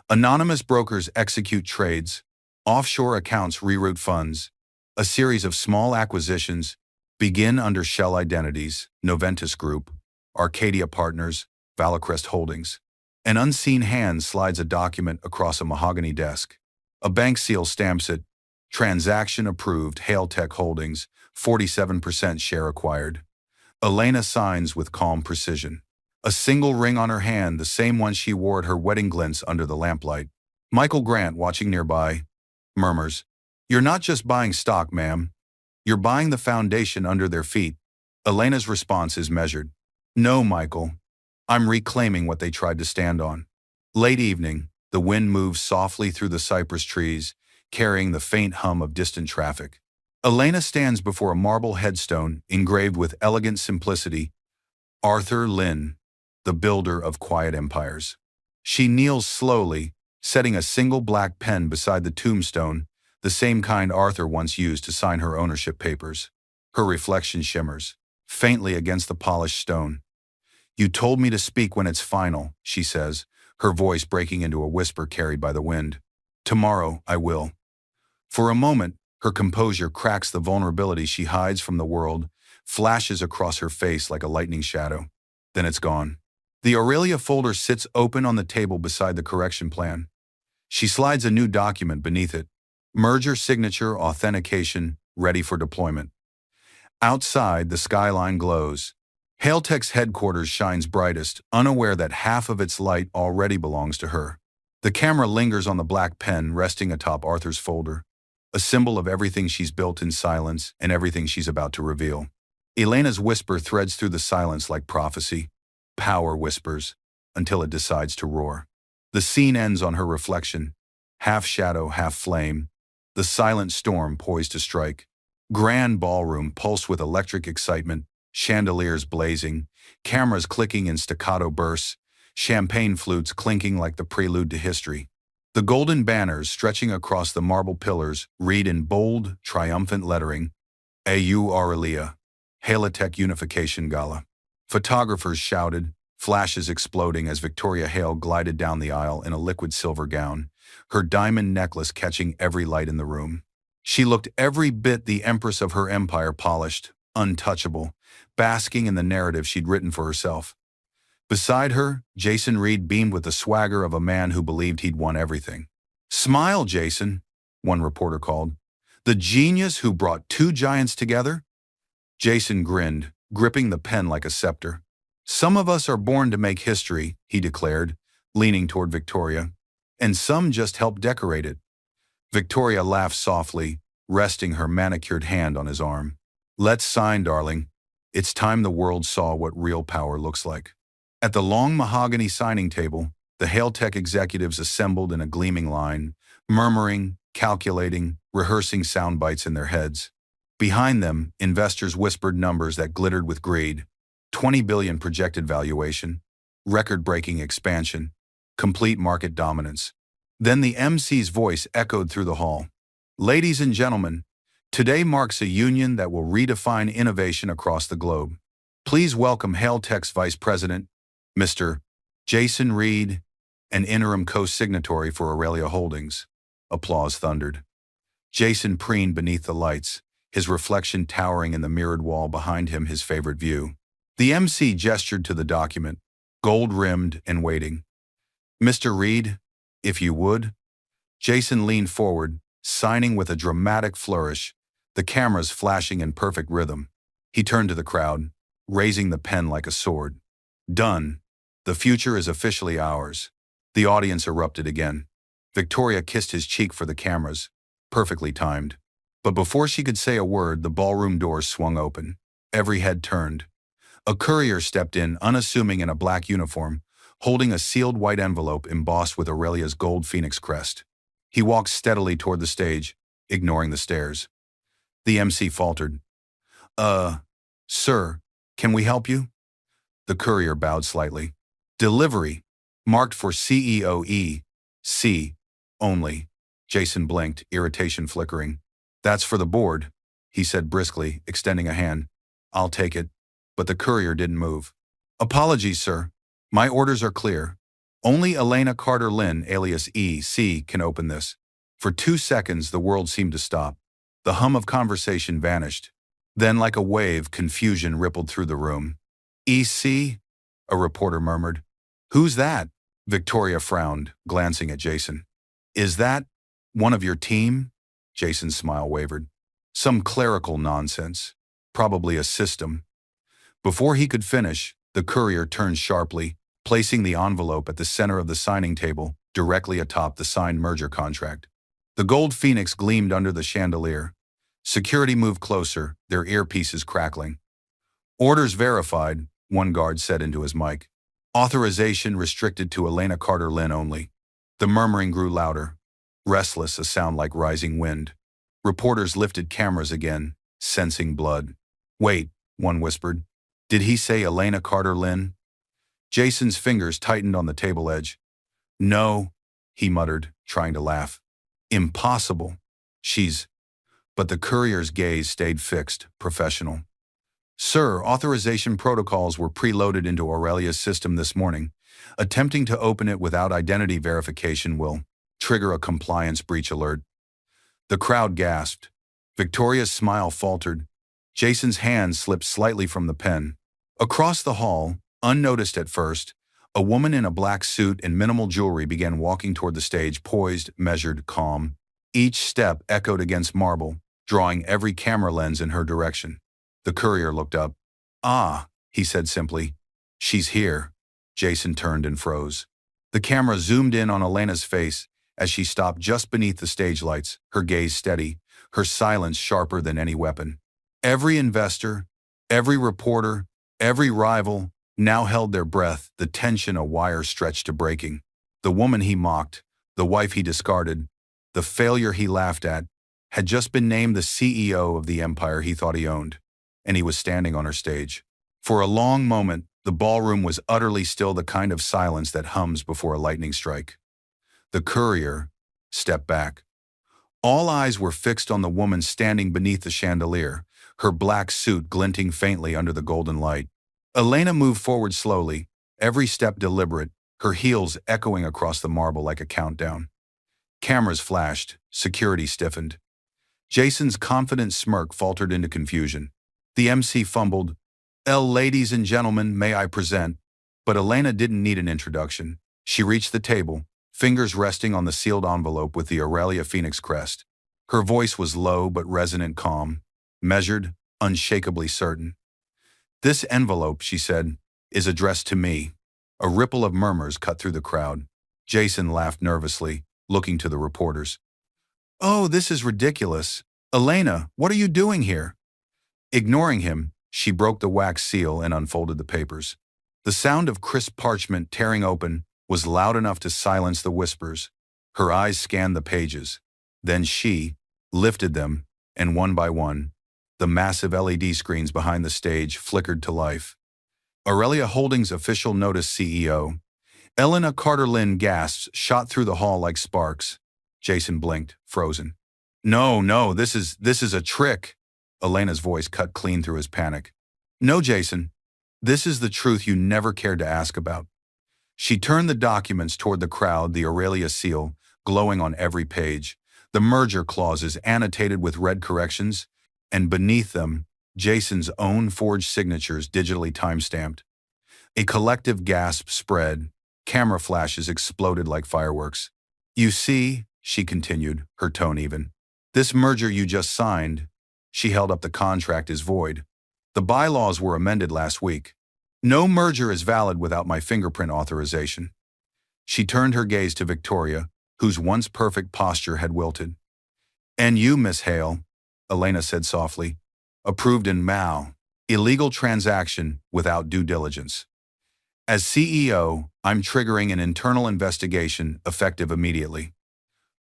Anonymous brokers execute trades, offshore accounts reroute funds, a series of small acquisitions begin under shell identities, Noventus Group, Arcadia Partners, Valacrest Holdings. An unseen hand slides a document across a mahogany desk. A bank seal stamps it, "Transaction approved, HaleTech Holdings, 47% share acquired." Elena signs with calm precision. A single ring on her hand, the same one she wore at her wedding, glints under the lamplight. Michael Grant, watching nearby, murmurs, "You're not just buying stock, ma'am. You're buying the foundation under their feet." Elena's response is measured. "No, Michael. I'm reclaiming what they tried to stand on." Late evening, the wind moves softly through the cypress trees, carrying the faint hum of distant traffic. Elena stands before a marble headstone engraved with elegant simplicity, "Arthur Lynn, the builder of quiet empires." She kneels slowly, setting a single black pen beside the tombstone, the same kind Arthur once used to sign her ownership papers. Her reflection shimmers faintly against the polished stone. "You told me to speak when it's final," she says, her voice breaking into a whisper carried by the wind. "Tomorrow I will." For a moment, her composure cracks the vulnerability she hides from the world, flashes across her face like a lightning shadow. Then it's gone. The Aurelia folder sits open on the table beside the correction plan. She slides a new document beneath it. Merger signature authentication, ready for deployment. Outside, the skyline glows. Hailtech's headquarters shines brightest, unaware that half of its light already belongs to her. The camera lingers on the black pen resting atop Arthur's folder, a symbol of everything she's built in silence and everything she's about to reveal. Elena's whisper threads through the silence like prophecy. Power whispers, until it decides to roar. The scene ends on her reflection, half shadow, half flame, the silent storm poised to strike. Grand ballroom pulsed with electric excitement, chandeliers blazing, cameras clicking in staccato bursts, champagne flutes clinking like the prelude to history. The golden banners stretching across the marble pillars read in bold, triumphant lettering, "A.U. Aurelia, Hailtech Unification Gala." Photographers shouted, flashes exploding as Victoria Hale glided down the aisle in a liquid silver gown, her diamond necklace catching every light in the room. She looked every bit the empress of her empire, polished, untouchable, basking in the narrative she'd written for herself. Beside her, Jason Reed beamed with the swagger of a man who believed he'd won everything. "Smile, Jason," one reporter called. "The genius who brought two giants together?" Jason grinned, gripping the pen like a scepter. "Some of us are born to make history," he declared, leaning toward Victoria, "and some just help decorate it." Victoria laughed softly, resting her manicured hand on his arm. "Let's sign, darling. It's time the world saw what real power looks like." At the long mahogany signing table, the Hailtech executives assembled in a gleaming line, murmuring, calculating, rehearsing sound bites in their heads. Behind them, investors whispered numbers that glittered with greed. 20 billion projected valuation, record-breaking expansion, complete market dominance. Then the MC's voice echoed through the hall. "Ladies and gentlemen, today marks a union that will redefine innovation across the globe. Please welcome Hailtech's Vice President, Mr. Jason Reed, an interim co-signatory for Aurelia Holdings." Applause thundered. Jason preened beneath the lights, his reflection towering in the mirrored wall behind him, his favorite view. The MC gestured to the document, gold-rimmed and waiting. "Mr. Reed, if you would." Jason leaned forward, signing with a dramatic flourish, the cameras flashing in perfect rhythm. He turned to the crowd, raising the pen like a sword. "Done. The future is officially ours." The audience erupted again. Victoria kissed his cheek for the cameras, perfectly timed. But before she could say a word, the ballroom doors swung open. Every head turned. A courier stepped in, unassuming in a black uniform, holding a sealed white envelope embossed with Aurelia's gold phoenix crest. He walked steadily toward the stage, ignoring the stares. The MC faltered. Sir, can we help you?" The courier bowed slightly. "Delivery, marked for CEOE, C, only." Jason blinked, irritation flickering. "That's for the board," he said briskly, extending a hand. "I'll take it." But the courier didn't move. "Apologies, sir. My orders are clear. Only Elena Carter Lynn, alias E.C., can open this." For 2 seconds, the world seemed to stop. The hum of conversation vanished. Then, like a wave, confusion rippled through the room. "E.C.?" a reporter murmured. "Who's that?" Victoria frowned, glancing at Jason. "Is that one of your team?" Jason's smile wavered. "Some clerical nonsense. Probably a system." Before he could finish, The courier turned sharply, placing the envelope at the center of the signing table, directly atop the signed merger contract. The gold phoenix gleamed under the chandelier. Security moved closer, their earpieces crackling. "Orders verified," one guard said into his mic. "Authorization restricted to Elena Carter Lynn only." The murmuring grew louder, restless, a sound like rising wind. Reporters lifted cameras again, sensing blood. "Wait," one whispered. "Did he say Elena Carter Lynn?" Jason's fingers tightened on the table edge. "No," he muttered, trying to laugh. "Impossible. She's—" But the courier's gaze stayed fixed, professional. "Sir, authorization protocols were preloaded into Aurelia's system this morning. Attempting to open it without identity verification will trigger a compliance breach alert." The crowd gasped. Victoria's smile faltered. Jason's hand slipped slightly from the pen. Across the hall, unnoticed at first, a woman in a black suit and minimal jewelry began walking toward the stage, poised, measured, calm. Each step echoed against marble, drawing every camera lens in her direction. The courier looked up. "Ah," he said simply. "She's here." Jason turned and froze. The camera zoomed in on Elena's face as she stopped just beneath the stage lights, her gaze steady, her silence sharper than any weapon. Every investor, every reporter, every rival now held their breath, the tension a wire stretched to breaking. The woman he mocked, the wife he discarded, the failure he laughed at, had just been named the CEO of the empire he thought he owned, and he was standing on her stage. For a long moment, the ballroom was utterly still, the kind of silence that hums before a lightning strike. The courier stepped back. All eyes were fixed on the woman standing beneath the chandelier, her black suit glinting faintly under the golden light. Elena moved forward slowly, every step deliberate, her heels echoing across the marble like a countdown. Cameras flashed, security stiffened. Jason's confident smirk faltered into confusion. The MC fumbled, "Ladies and gentlemen, may I present?" But Elena didn't need an introduction. She reached the table, fingers resting on the sealed envelope with the Aurelia Phoenix crest. Her voice was low but resonant, calm, measured, unshakably certain. "This envelope," she said, "is addressed to me." A ripple of murmurs cut through the crowd. Jason laughed nervously, looking to the reporters. "Oh, this is ridiculous. Elena, what are you doing here?" Ignoring him, she broke the wax seal and unfolded the papers. The sound of crisp parchment tearing open was loud enough to silence the whispers. Her eyes scanned the pages. Then she lifted them, and one by one, the massive LED screens behind the stage flickered to life. Aurelia Holdings official notice CEO. Elena Carter Lynn gasps shot through the hall like sparks. Jason blinked, frozen. No, this is a trick." Elena's voice cut clean through his panic. "No, Jason. This is the truth you never cared to ask about." She turned the documents toward the crowd, the Aurelia seal glowing on every page, the merger clauses annotated with red corrections, and beneath them, Jason's own forged signatures digitally time-stamped. A collective gasp spread. Camera flashes exploded like fireworks. "You see," she continued, her tone even, "this merger you just signed," she held up the contract, "is void. The bylaws were amended last week. No merger is valid without my fingerprint authorization." She turned her gaze to Victoria, whose once perfect posture had wilted. "And you, Miss Hale," Elena said softly, "approved in Mao. Illegal transaction without due diligence. As CEO, I'm triggering an internal investigation effective immediately."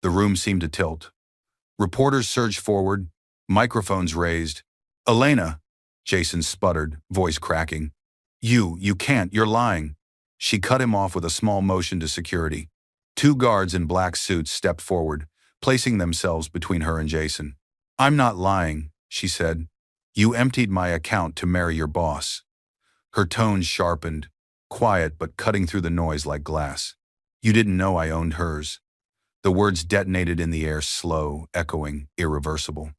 The room seemed to tilt. Reporters surged forward, microphones raised. "Elena," Jason sputtered, voice cracking. You can't, you're lying." She cut him off with a small motion to security. Two guards in black suits stepped forward, placing themselves between her and Jason. "I'm not lying," she said. "You emptied my account to marry your boss." Her tone sharpened, quiet but cutting through the noise like glass. "You didn't know I owned hers." The words detonated in the air, slow, echoing, irreversible.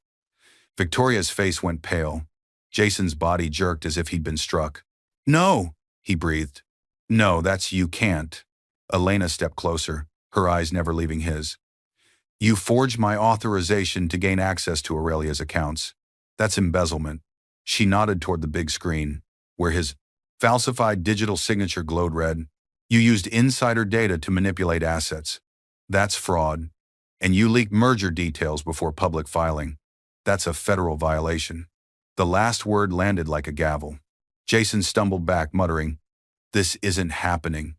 Victoria's face went pale. Jason's body jerked as if he'd been struck. "No," he breathed. "No, you can't." Elena stepped closer, her eyes never leaving his. "You forged my authorization to gain access to Aurelia's accounts. That's embezzlement." She nodded toward the big screen, where his Falsified digital signature glowed red. You used insider data to manipulate assets. That's fraud. And you leaked merger details before public filing. That's a federal violation. The last word landed like a gavel. Jason stumbled back, muttering, "This isn't happening."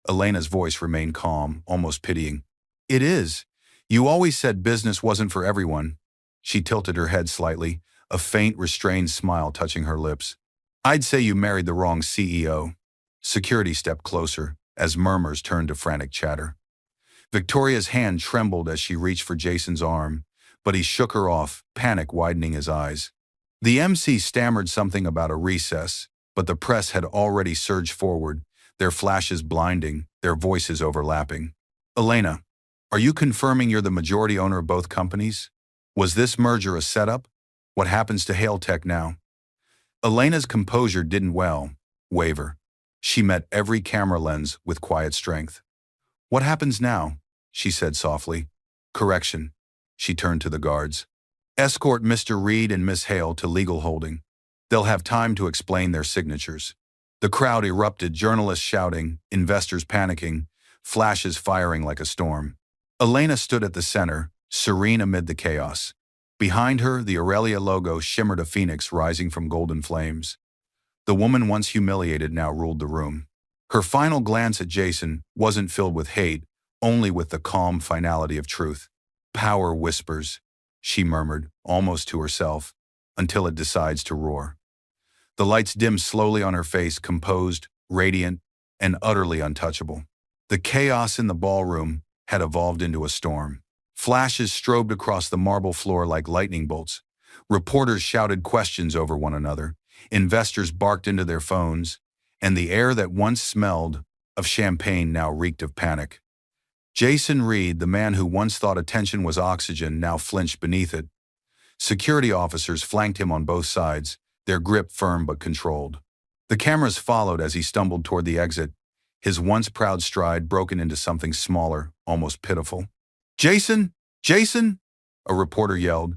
Elena's voice remained calm, almost pitying. "It is. You always said business wasn't for everyone." She tilted her head slightly, a faint, restrained smile touching her lips. "I'd say you married the wrong CEO." Security stepped closer, as murmurs turned to frantic chatter. Victoria's hand trembled as she reached for Jason's arm, but he shook her off, panic widening his eyes. The MC stammered something about a recess, but the press had already surged forward, their flashes blinding, their voices overlapping. "Elena, are you confirming you're the majority owner of both companies? Was this merger a setup? What happens to Hailtech now?" Elena's composure didn't waver. She met every camera lens with quiet strength. "What happens now?" she said softly. "Correction." She turned to the guards. "Escort Mr. Reed and Miss Hale to legal holding. They'll have time to explain their signatures." The crowd erupted, journalists shouting, investors panicking, flashes firing like a storm. Elena stood at the center, serene amid the chaos. Behind her, the Aurelia logo shimmered, a phoenix rising from golden flames. The woman once humiliated now ruled the room. Her final glance at Jason wasn't filled with hate, only with the calm finality of truth. "Power whispers," she murmured, almost to herself, "until it decides to roar." The lights dimmed slowly on her face, composed, radiant, and utterly untouchable. The chaos in the ballroom had evolved into a storm. Flashes strobed across the marble floor like lightning bolts. Reporters shouted questions over one another. Investors barked into their phones, and the air that once smelled of champagne now reeked of panic. Jason Reed, the man who once thought attention was oxygen, now flinched beneath it. Security officers flanked him on both sides, their grip firm but controlled. The cameras followed as he stumbled toward the exit, his once proud stride broken into something smaller, almost pitiful. "Jason! Jason!" a reporter yelled.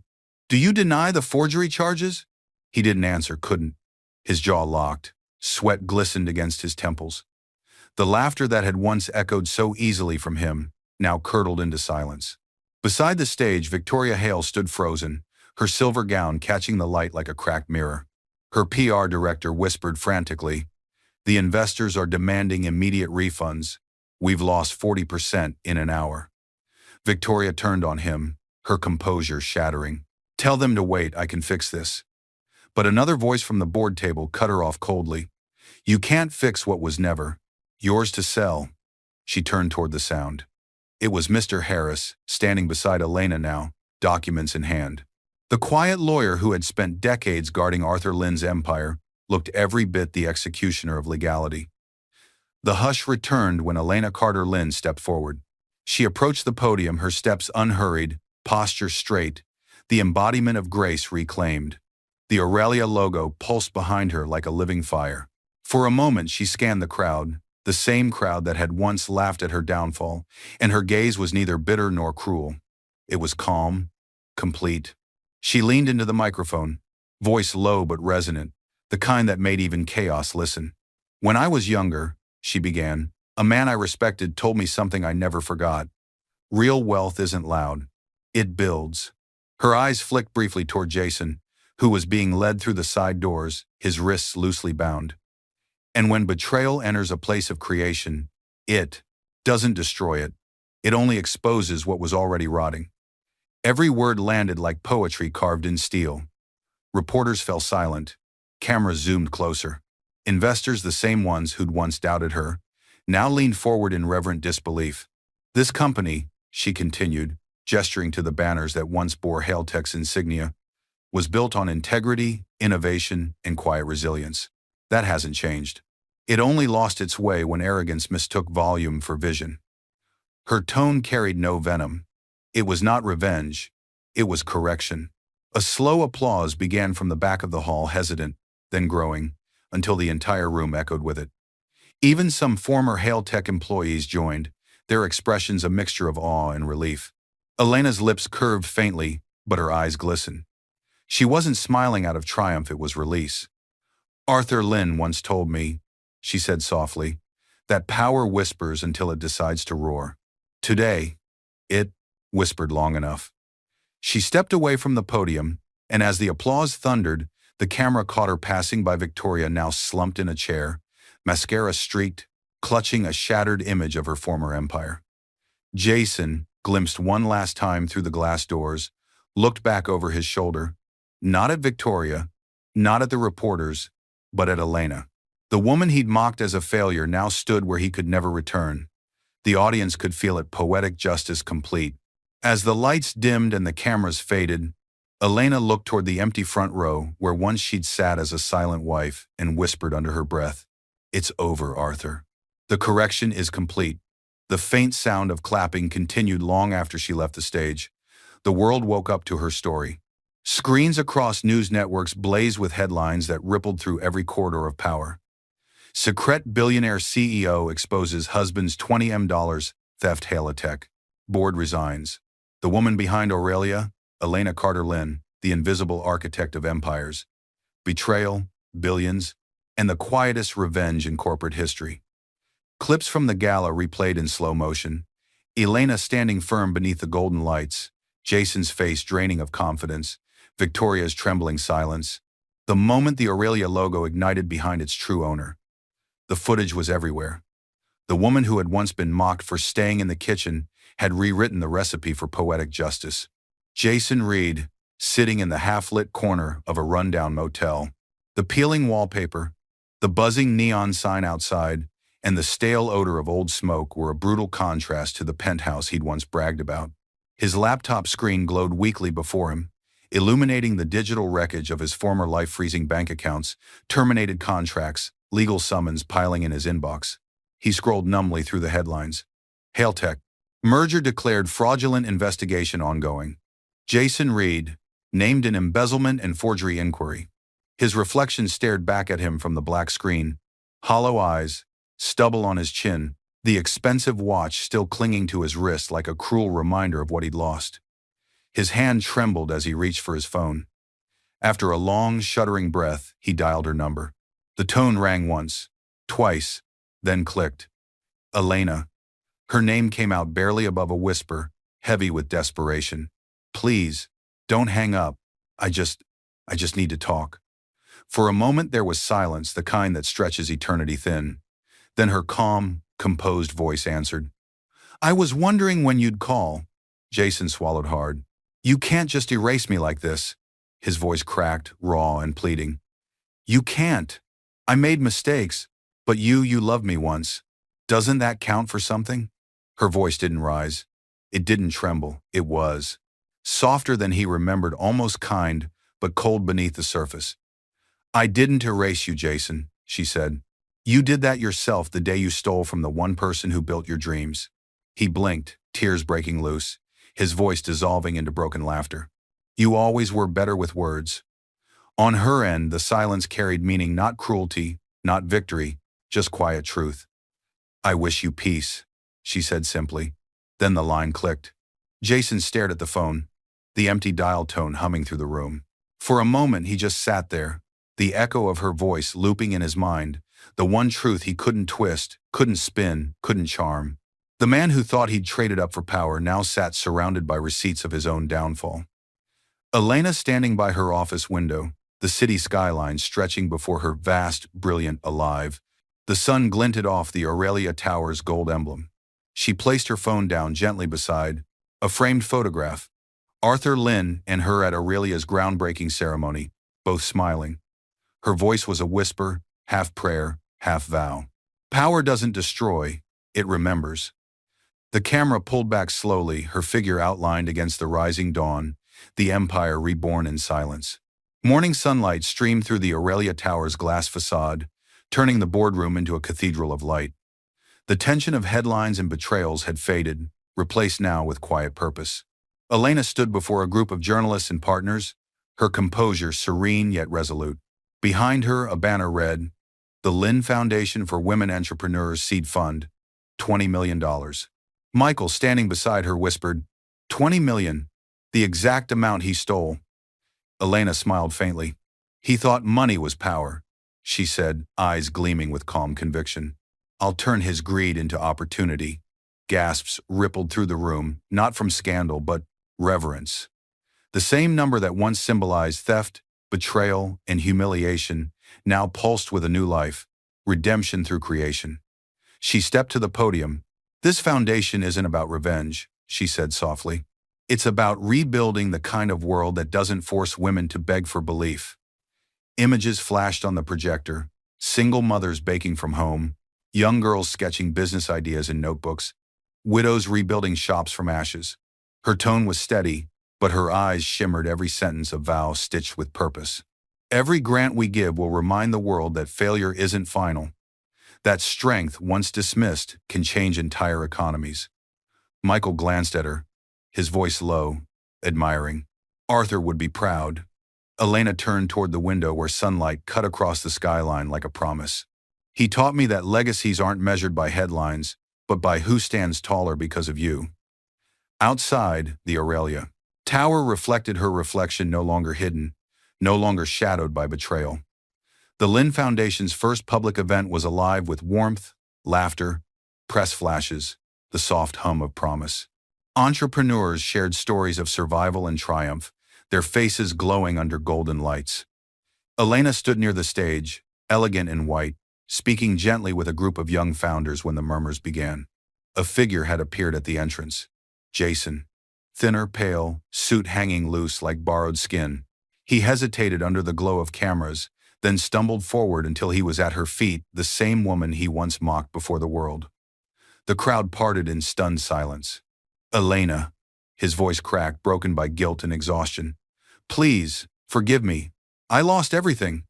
"Do you deny the forgery charges?" He didn't answer, couldn't. His jaw locked. Sweat glistened against his temples. The laughter that had once echoed so easily from him now curdled into silence. Beside the stage, Victoria Hale stood frozen, her silver gown catching the light like a cracked mirror. Her PR director whispered frantically, "The investors are demanding immediate refunds. We've lost 40% in an hour." Victoria turned on him, her composure shattering. "Tell them to wait, I can fix this." But another voice from the board table cut her off coldly. "You can't fix what was never yours to sell." She turned toward the sound. It was Mr. Harris, standing beside Elena now, documents in hand. The quiet lawyer who had spent decades guarding Arthur Lynn's empire looked every bit the executioner of legality. The hush returned when Elena Carter Lynn stepped forward. She approached the podium, her steps unhurried, posture straight, the embodiment of grace reclaimed. The Aurelia logo pulsed behind her like a living fire. For a moment she scanned the crowd, the same crowd that had once laughed at her downfall, and her gaze was neither bitter nor cruel. It was calm, complete. She leaned into the microphone, voice low but resonant, the kind that made even chaos listen. "When I was younger," she began, "a man I respected told me something I never forgot. Real wealth isn't loud. It builds." Her eyes flicked briefly toward Jason, who was being led through the side doors, his wrists loosely bound. "And when betrayal enters a place of creation, it doesn't destroy it. It only exposes what was already rotting." Every word landed like poetry carved in steel. Reporters fell silent. Cameras zoomed closer. Investors, the same ones who'd once doubted her, now leaned forward in reverent disbelief. "This company," she continued, gesturing to the banners that once bore Hailtech's insignia, "was built on integrity, innovation, and quiet resilience. That hasn't changed. It only lost its way when arrogance mistook volume for vision." Her tone carried no venom. It was not revenge. It was correction. A slow applause began from the back of the hall, hesitant, then growing, until the entire room echoed with it. Even some former Hailtech employees joined, their expressions a mixture of awe and relief. Elena's lips curved faintly, but her eyes glistened. She wasn't smiling out of triumph, it was release. "Arthur Lynn once told me, she said softly. That power whispers until it decides to roar. Today, it whispered long enough. She stepped away from the podium, and as the applause thundered, the camera caught her passing by Victoria, now slumped in a chair, mascara streaked, clutching a shattered image of her former empire. Jason, glimpsed one last time through the glass doors, looked back over his shoulder, not at Victoria, not at the reporters, but at Elena. The woman he'd mocked as a failure now stood where he could never return. The audience could feel it, poetic justice complete. As the lights dimmed and the cameras faded, Elena looked toward the empty front row where once she'd sat as a silent wife and whispered under her breath, "It's over, Arthur. The correction is complete." The faint sound of clapping continued long after she left the stage. The world woke up to her story. Screens across news networks blazed with headlines that rippled through every corridor of power. Secret billionaire CEO exposes husband's $20 million theft hail attack. Board resigns. The woman behind Aurelia, Elena Carter-Lynn, the invisible architect of empires. Betrayal, billions, and the quietest revenge in corporate history. Clips from the gala replayed in slow motion. Elena standing firm beneath the golden lights, Jason's face draining of confidence, Victoria's trembling silence. The moment the Aurelia logo ignited behind its true owner. The footage was everywhere. The woman who had once been mocked for staying in the kitchen had rewritten the recipe for poetic justice. Jason Reed, sitting in the half-lit corner of a rundown motel. The peeling wallpaper, the buzzing neon sign outside, and the stale odor of old smoke were a brutal contrast to the penthouse he'd once bragged about. His laptop screen glowed weakly before him, illuminating the digital wreckage of his former life-freezing bank accounts, terminated contracts, legal summons piling in his inbox. He scrolled numbly through the headlines. Hailtech. Merger declared, fraudulent investigation ongoing. Jason Reed, named in embezzlement and forgery inquiry. His reflection stared back at him from the black screen. Hollow eyes, stubble on his chin, the expensive watch still clinging to his wrist like a cruel reminder of what he'd lost. His hand trembled as he reached for his phone. After a long, shuddering breath, he dialed her number. The tone rang once, twice, then clicked. Elena. Her name came out barely above a whisper, heavy with desperation. "Please, don't hang up. I just need to talk." For a moment there was silence, the kind that stretches eternity thin. Then her calm, composed voice answered. "I was wondering when you'd call." Jason swallowed hard. "You can't just erase me like this." His voice cracked, raw and pleading. "You can't. I made mistakes, but you loved me once. Doesn't that count for something?" Her voice didn't rise. It didn't tremble. It was softer than he remembered, almost kind, but cold beneath the surface. "I didn't erase you, Jason," she said. "You did that yourself the day you stole from the one person who built your dreams." He blinked, tears breaking loose, his voice dissolving into broken laughter. "You always were better with words." On her end, the silence carried meaning, not cruelty, not victory, just quiet truth. "I wish you peace," she said simply. Then the line clicked. Jason stared at the phone, the empty dial tone humming through the room. For a moment he just sat there, the echo of her voice looping in his mind, the one truth he couldn't twist, couldn't spin, couldn't charm. The man who thought he'd traded up for power now sat surrounded by receipts of his own downfall. Elena standing by her office window, the city skyline stretching before her, vast, brilliant, alive. The sun glinted off the Aurelia Tower's gold emblem. She placed her phone down gently beside a framed photograph. Arthur Lynn and her at Aurelia's groundbreaking ceremony, both smiling. Her voice was a whisper, half prayer, half vow. Power doesn't destroy, it remembers. The camera pulled back slowly, her figure outlined against the rising dawn, the empire reborn in silence. Morning sunlight streamed through the Aurelia Tower's glass facade, turning the boardroom into a cathedral of light. The tension of headlines and betrayals had faded, replaced now with quiet purpose. Elena stood before a group of journalists and partners, her composure serene yet resolute. Behind her, a banner read, "The Lynn Foundation for Women Entrepreneurs Seed Fund, $20 million. Michael, standing beside her, whispered, "$20 million, the exact amount he stole." Elena smiled faintly. "He thought money was power." she said, eyes gleaming with calm conviction. I'll turn his greed into opportunity. Gasps rippled through the room, not from scandal, but reverence. The same number that once symbolized theft, betrayal, and humiliation now pulsed with a new life, redemption through creation. She stepped to the podium. This foundation isn't about revenge, she said softly. It's about rebuilding the kind of world that doesn't force women to beg for belief. Images flashed on the projector, single mothers baking from home, young girls sketching business ideas in notebooks, widows rebuilding shops from ashes. Her tone was steady, but her eyes shimmered every sentence of vow stitched with purpose. Every grant we give will remind the world that failure isn't final, that strength, once dismissed, can change entire economies. Michael glanced at her, his voice low, admiring. Arthur would be proud. Elena turned toward the window where sunlight cut across the skyline like a promise. He taught me that legacies aren't measured by headlines, but by who stands taller because of you. Outside, the Aurelia Tower reflected her reflection, no longer hidden, no longer shadowed by betrayal. The Lynn Foundation's first public event was alive with warmth, laughter, press flashes, the soft hum of promise. Entrepreneurs shared stories of survival and triumph, their faces glowing under golden lights. Elena stood near the stage, elegant in white, speaking gently with a group of young founders when the murmurs began. A figure had appeared at the entrance. Jason. Thinner, pale, suit hanging loose like borrowed skin. He hesitated under the glow of cameras, then stumbled forward until he was at her feet, the same woman he once mocked before the world. The crowd parted in stunned silence. Elena, his voice cracked, broken by guilt and exhaustion. Please, forgive me. I lost everything.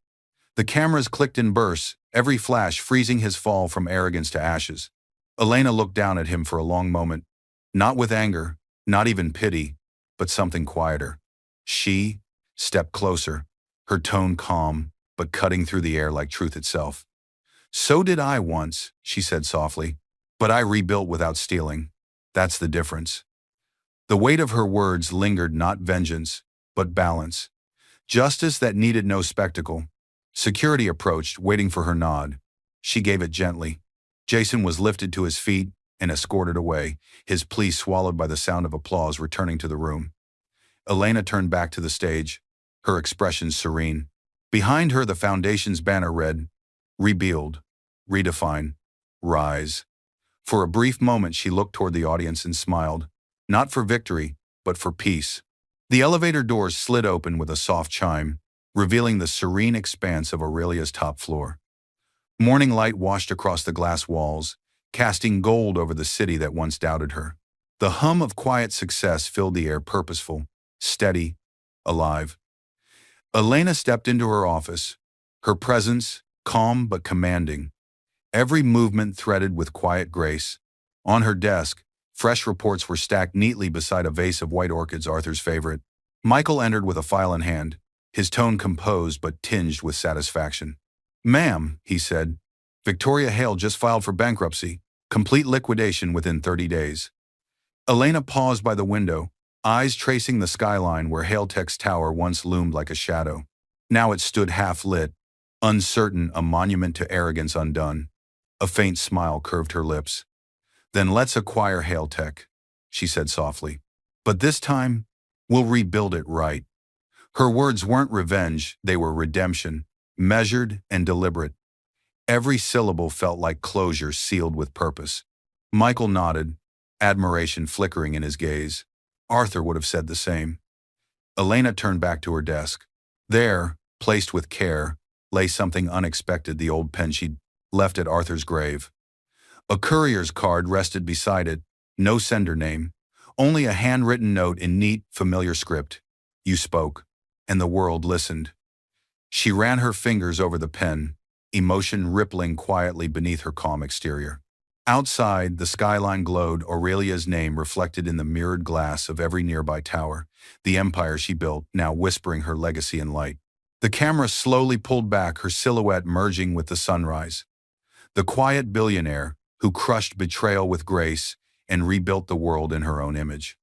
The cameras clicked in bursts, every flash freezing his fall from arrogance to ashes. Elena looked down at him for a long moment, not with anger, not even pity, but something quieter. She stepped closer, her tone calm, but cutting through the air like truth itself. So did I once, she said softly, but I rebuilt without stealing. That's the difference. The weight of her words lingered, not vengeance, but balance. Justice that needed no spectacle. Security approached, waiting for her nod. She gave it gently. Jason was lifted to his feet and escorted away, his plea swallowed by the sound of applause returning to the room. Elena turned back to the stage, her expression serene. Behind her, the foundation's banner read, Rebuild, Redefine, Rise. For a brief moment, she looked toward the audience and smiled, not for victory, but for peace. The elevator doors slid open with a soft chime, revealing the serene expanse of Aurelia's top floor. Morning light washed across the glass walls, casting gold over the city that once doubted her. The hum of quiet success filled the air, purposeful, steady, alive. Elena stepped into her office, her presence calm but commanding, every movement threaded with quiet grace. On her desk, fresh reports were stacked neatly beside a vase of white orchids, Arthur's favorite. Michael entered with a file in hand, his tone composed but tinged with satisfaction. Ma'am, he said, Victoria Hale just filed for bankruptcy, complete liquidation within 30 days. Elena paused by the window, eyes tracing the skyline where Haletech's tower once loomed like a shadow. Now it stood half-lit, uncertain, a monument to arrogance undone. A faint smile curved her lips. Then let's acquire Haletech, she said softly. But this time, we'll rebuild it right. Her words weren't revenge, they were redemption, measured and deliberate. Every syllable felt like closure sealed with purpose. Michael nodded, admiration flickering in his gaze. Arthur would have said the same. Elena turned back to her desk. There, placed with care, lay something unexpected, the old pen she'd left at Arthur's grave. A courier's card rested beside it, no sender name, only a handwritten note in neat, familiar script. You spoke, and the world listened. She ran her fingers over the pen, emotion rippling quietly beneath her calm exterior. Outside, the skyline glowed, Aurelia's name reflected in the mirrored glass of every nearby tower, the empire she built, now whispering her legacy in light. The camera slowly pulled back, her silhouette merging with the sunrise. The quiet billionaire who crushed betrayal with grace and rebuilt the world in her own image.